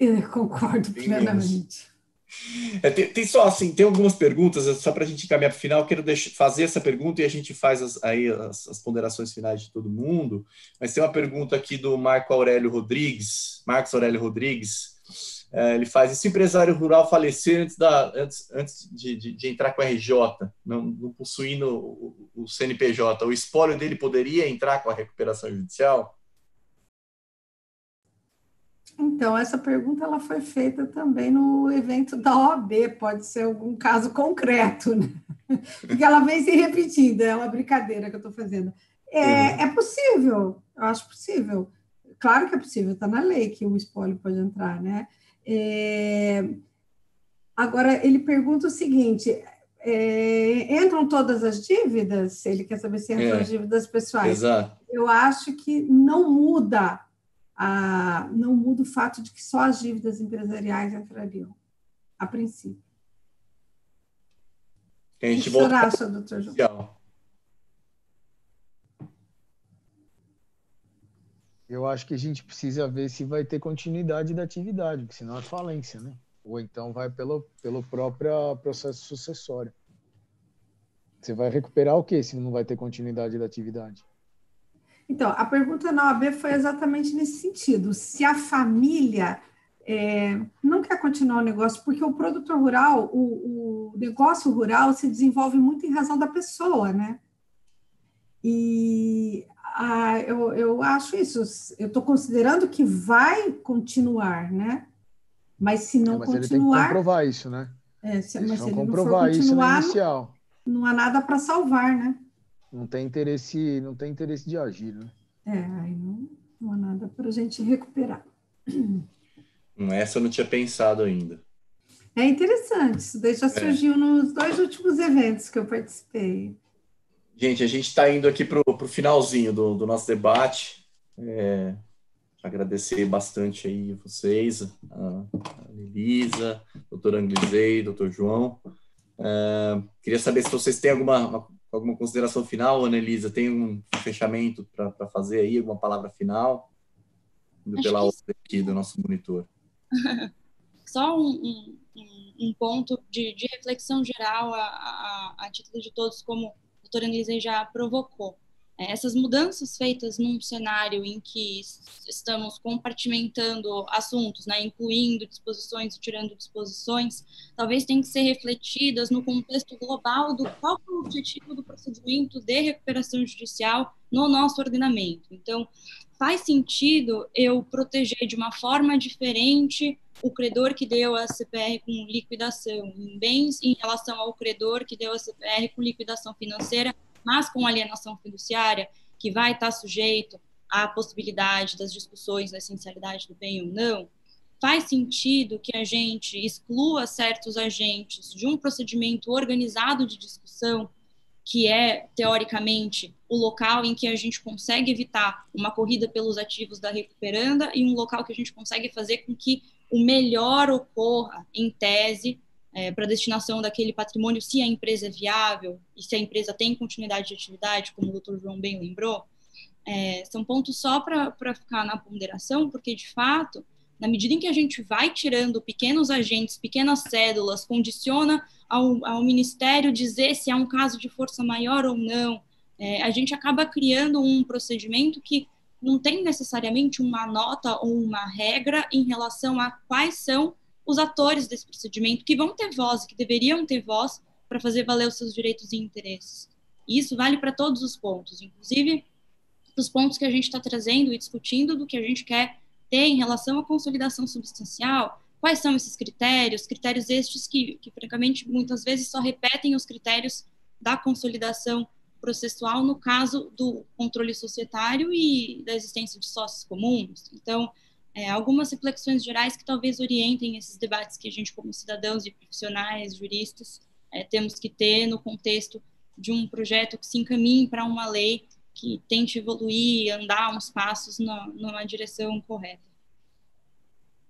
Eu concordo plenamente. Tem algumas perguntas, só para a gente caminhar para o final. Eu quero fazer essa pergunta e a gente faz as ponderações finais de todo mundo. Mas tem uma pergunta aqui do Marcos Aurélio Rodrigues. Ele faz: e se o empresário rural falecer antes de entrar com a RJ, não possuindo o CNPJ, o espólio dele poderia entrar com a recuperação judicial? Então, essa pergunta ela foi feita também no evento da OAB, pode ser algum caso concreto, né? Porque ela vem se repetindo, é uma brincadeira que eu estou fazendo. É possível, eu acho possível. Claro que é possível, está na lei que o espólio pode entrar, né? Agora, ele pergunta o seguinte: entram todas as dívidas? Ele quer saber se entram as dívidas pessoais. Exato. Eu acho que não muda o fato de que só as dívidas empresariais entrariam, a princípio. A gente o que você acha, doutor João? Eu acho que a gente precisa ver se vai ter continuidade da atividade, porque senão é falência, né? Ou então vai pelo próprio processo sucessório. Você vai recuperar o quê se não vai ter continuidade da atividade? Então, a pergunta na OAB foi exatamente nesse sentido. Se a família não quer continuar o negócio, porque o produtor rural, o negócio rural se desenvolve muito em razão da pessoa, né? E eu acho isso. Eu estou considerando que vai continuar, né? Mas se não mas continuar... ele tem que comprovar isso, né? Mas se ele não for comprovar isso na inicial. Não há nada para salvar, né? Não tem interesse de agir, né? Aí não há nada para a gente recuperar. Essa eu não tinha pensado ainda. É interessante, isso daí já surgiu nos 2 últimos eventos que eu participei. Gente, a gente está indo aqui para o finalzinho do nosso debate. Agradecer bastante aí vocês, a Elisa, doutor Anglizei, doutor João. Queria saber se vocês têm alguma consideração final, Ana Elisa. Tem um fechamento para fazer aí, alguma palavra final? Indo pela ordem aqui do nosso monitor. Só um ponto de reflexão geral a título de todos, como a doutora Anglizei já provocou. Essas mudanças feitas num cenário em que estamos compartimentando assuntos, né, incluindo disposições e tirando disposições, talvez tenham que ser refletidas no contexto global do qual é o objetivo do procedimento de recuperação judicial no nosso ordenamento. Então, faz sentido eu proteger de uma forma diferente o credor que deu a CPR com liquidação em bens em relação ao credor que deu a CPR com liquidação financeira, mas com alienação fiduciária, que vai estar sujeito à possibilidade das discussões da essencialidade do bem ou não, faz sentido que a gente exclua certos agentes de um procedimento organizado de discussão, que é, teoricamente, o local em que a gente consegue evitar uma corrida pelos ativos da recuperanda e um local que a gente consegue fazer com que o melhor ocorra, em tese, para a destinação daquele patrimônio, se a empresa é viável e se a empresa tem continuidade de atividade, como o doutor João bem lembrou. São pontos só para ficar na ponderação, porque, de fato, Na medida em que a gente vai tirando pequenos agentes, pequenas cédulas, condiciona ao Ministério dizer se é um caso de força maior ou não, a gente acaba criando um procedimento que não tem necessariamente uma nota ou uma regra em relação a quais são os atores desse procedimento que vão ter voz, que deveriam ter voz para fazer valer os seus direitos e interesses. E isso vale para todos os pontos, inclusive os pontos que a gente está trazendo e discutindo do que a gente quer ter em relação à consolidação substancial. Quais são esses critérios? Critérios estes que francamente, muitas vezes só repetem os critérios da consolidação processual no caso do controle societário e da existência de sócios comuns. Então, algumas reflexões gerais que talvez orientem esses debates que a gente, como cidadãos e profissionais, juristas, temos que ter no contexto de um projeto que se encaminhe para uma lei que tente evoluir, andar uns passos numa direção correta.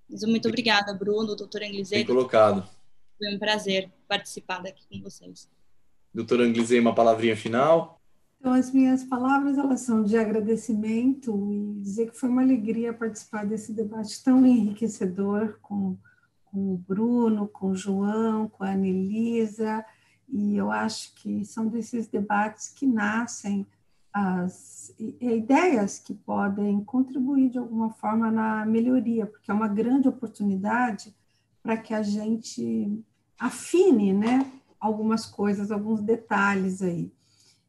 Mas muito obrigada, Bruno, doutora Anglizé. Bem colocado. Foi um prazer participar daqui com vocês. Doutora Anglizé, uma palavrinha final? Então, as minhas palavras, elas são de agradecimento e dizer que foi uma alegria participar desse debate tão enriquecedor com o Bruno, com o João, com a Anelisa, e eu acho que são desses debates que nascem as ideias que podem contribuir de alguma forma na melhoria, porque é uma grande oportunidade para que a gente afine, né, algumas coisas, alguns detalhes aí.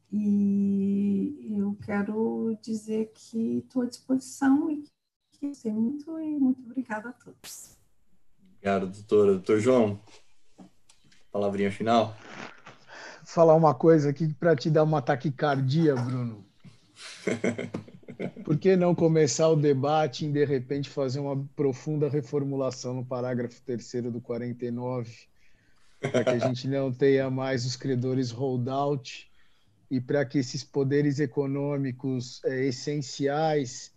E eu quero dizer que estou à disposição e que gostei muito e muito obrigada a todos. Obrigado, doutora. Doutor João, palavrinha final? Falar uma coisa aqui para te dar uma taquicardia, Bruno. Por que não começar o debate em, de repente, fazer uma profunda reformulação no parágrafo 3º do 49, para que a gente não tenha mais os credores holdout e para que esses poderes econômicos essenciais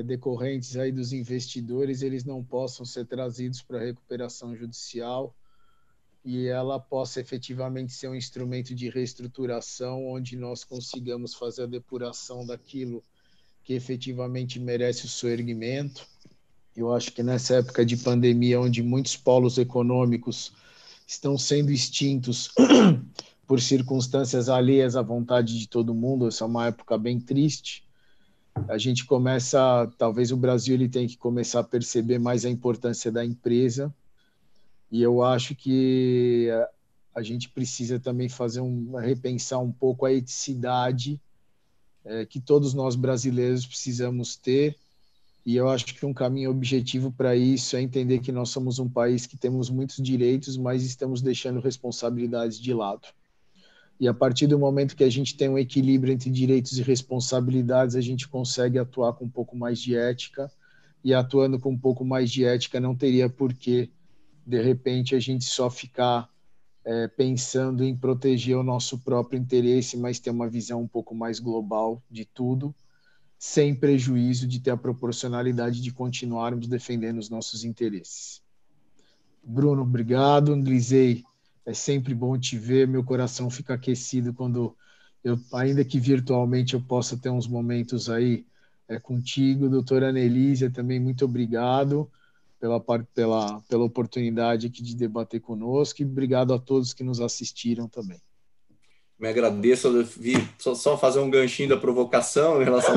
decorrentes aí dos investidores, eles não possam ser trazidos para a recuperação judicial e ela possa efetivamente ser um instrumento de reestruturação onde nós consigamos fazer a depuração daquilo que efetivamente merece o seu erguimento. Eu acho que nessa época de pandemia, onde muitos polos econômicos estão sendo extintos por circunstâncias alheias à vontade de todo mundo, essa é uma época bem triste, a gente começa, talvez o Brasil ele tem que começar a perceber mais a importância da empresa, e eu acho que a gente precisa também repensar um pouco a eticidade que todos nós brasileiros precisamos ter, e eu acho que um caminho objetivo para isso é entender que nós somos um país que temos muitos direitos, mas estamos deixando responsabilidades de lado. E a partir do momento que a gente tem um equilíbrio entre direitos e responsabilidades, a gente consegue atuar com um pouco mais de ética, e atuando com um pouco mais de ética não teria por que, de repente, a gente só ficar pensando em proteger o nosso próprio interesse, mas ter uma visão um pouco mais global de tudo, sem prejuízo de ter a proporcionalidade de continuarmos defendendo os nossos interesses. Bruno, obrigado. Anglizei, é sempre bom te ver, meu coração fica aquecido quando ainda que virtualmente eu possa ter uns momentos aí contigo. Doutora Anelísia, também muito obrigado pela oportunidade aqui de debater conosco e obrigado a todos que nos assistiram também. Me agradeço, eu vi só fazer um ganchinho da provocação em relação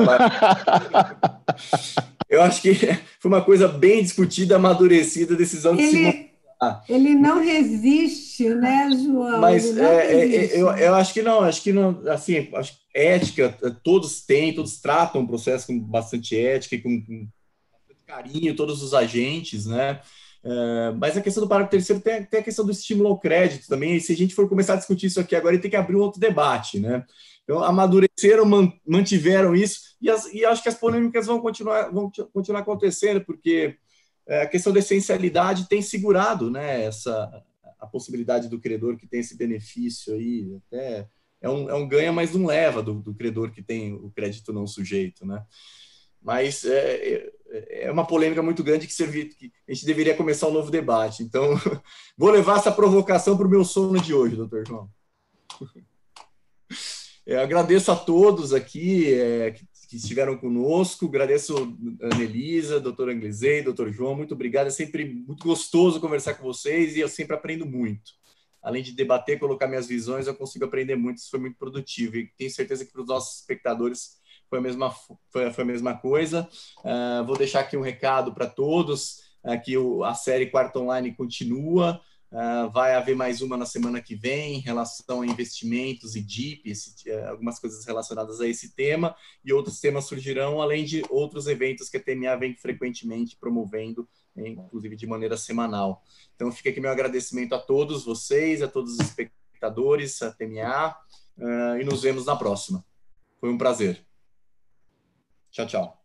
eu acho que foi uma coisa bem discutida, amadurecida, a decisão de se Ele não resiste, né, João? Mas eu acho que não, assim, acho que ética, todos tratam o processo com bastante ética e com bastante carinho, todos os agentes, né? Mas a questão do parágrafo 3º tem a questão do estímulo ao crédito também, e se a gente for começar a discutir isso aqui agora, ele tem que abrir um outro debate, né? Então, amadureceram, mantiveram isso, e acho que as polêmicas vão continuar acontecendo, porque a questão da essencialidade tem segurado, né, a possibilidade do credor que tem esse benefício aí, até é um ganha, mas não leva do credor que tem o crédito não sujeito, né? Mas é uma polêmica muito grande que a gente deveria começar um novo debate. Então, vou levar essa provocação para o meu sono de hoje, doutor João. Eu agradeço a todos aqui que estiveram conosco. Agradeço a Anelisa, doutor Anglizei, doutor João, muito obrigado. É sempre muito gostoso conversar com vocês e eu sempre aprendo muito. Além de debater, colocar minhas visões, eu consigo aprender muito. Isso foi muito produtivo e tenho certeza que para os nossos espectadores foi a mesma coisa. Vou deixar aqui um recado para todos, que a série Quarto Online continua. Vai haver mais uma na semana que vem em relação a investimentos e DIP, algumas coisas relacionadas a esse tema, e outros temas surgirão, além de outros eventos que a TMA vem frequentemente promovendo, inclusive de maneira semanal. Então fica aqui meu agradecimento a todos vocês, a todos os espectadores, a TMA, e nos vemos na próxima. Foi um prazer. Tchau, tchau.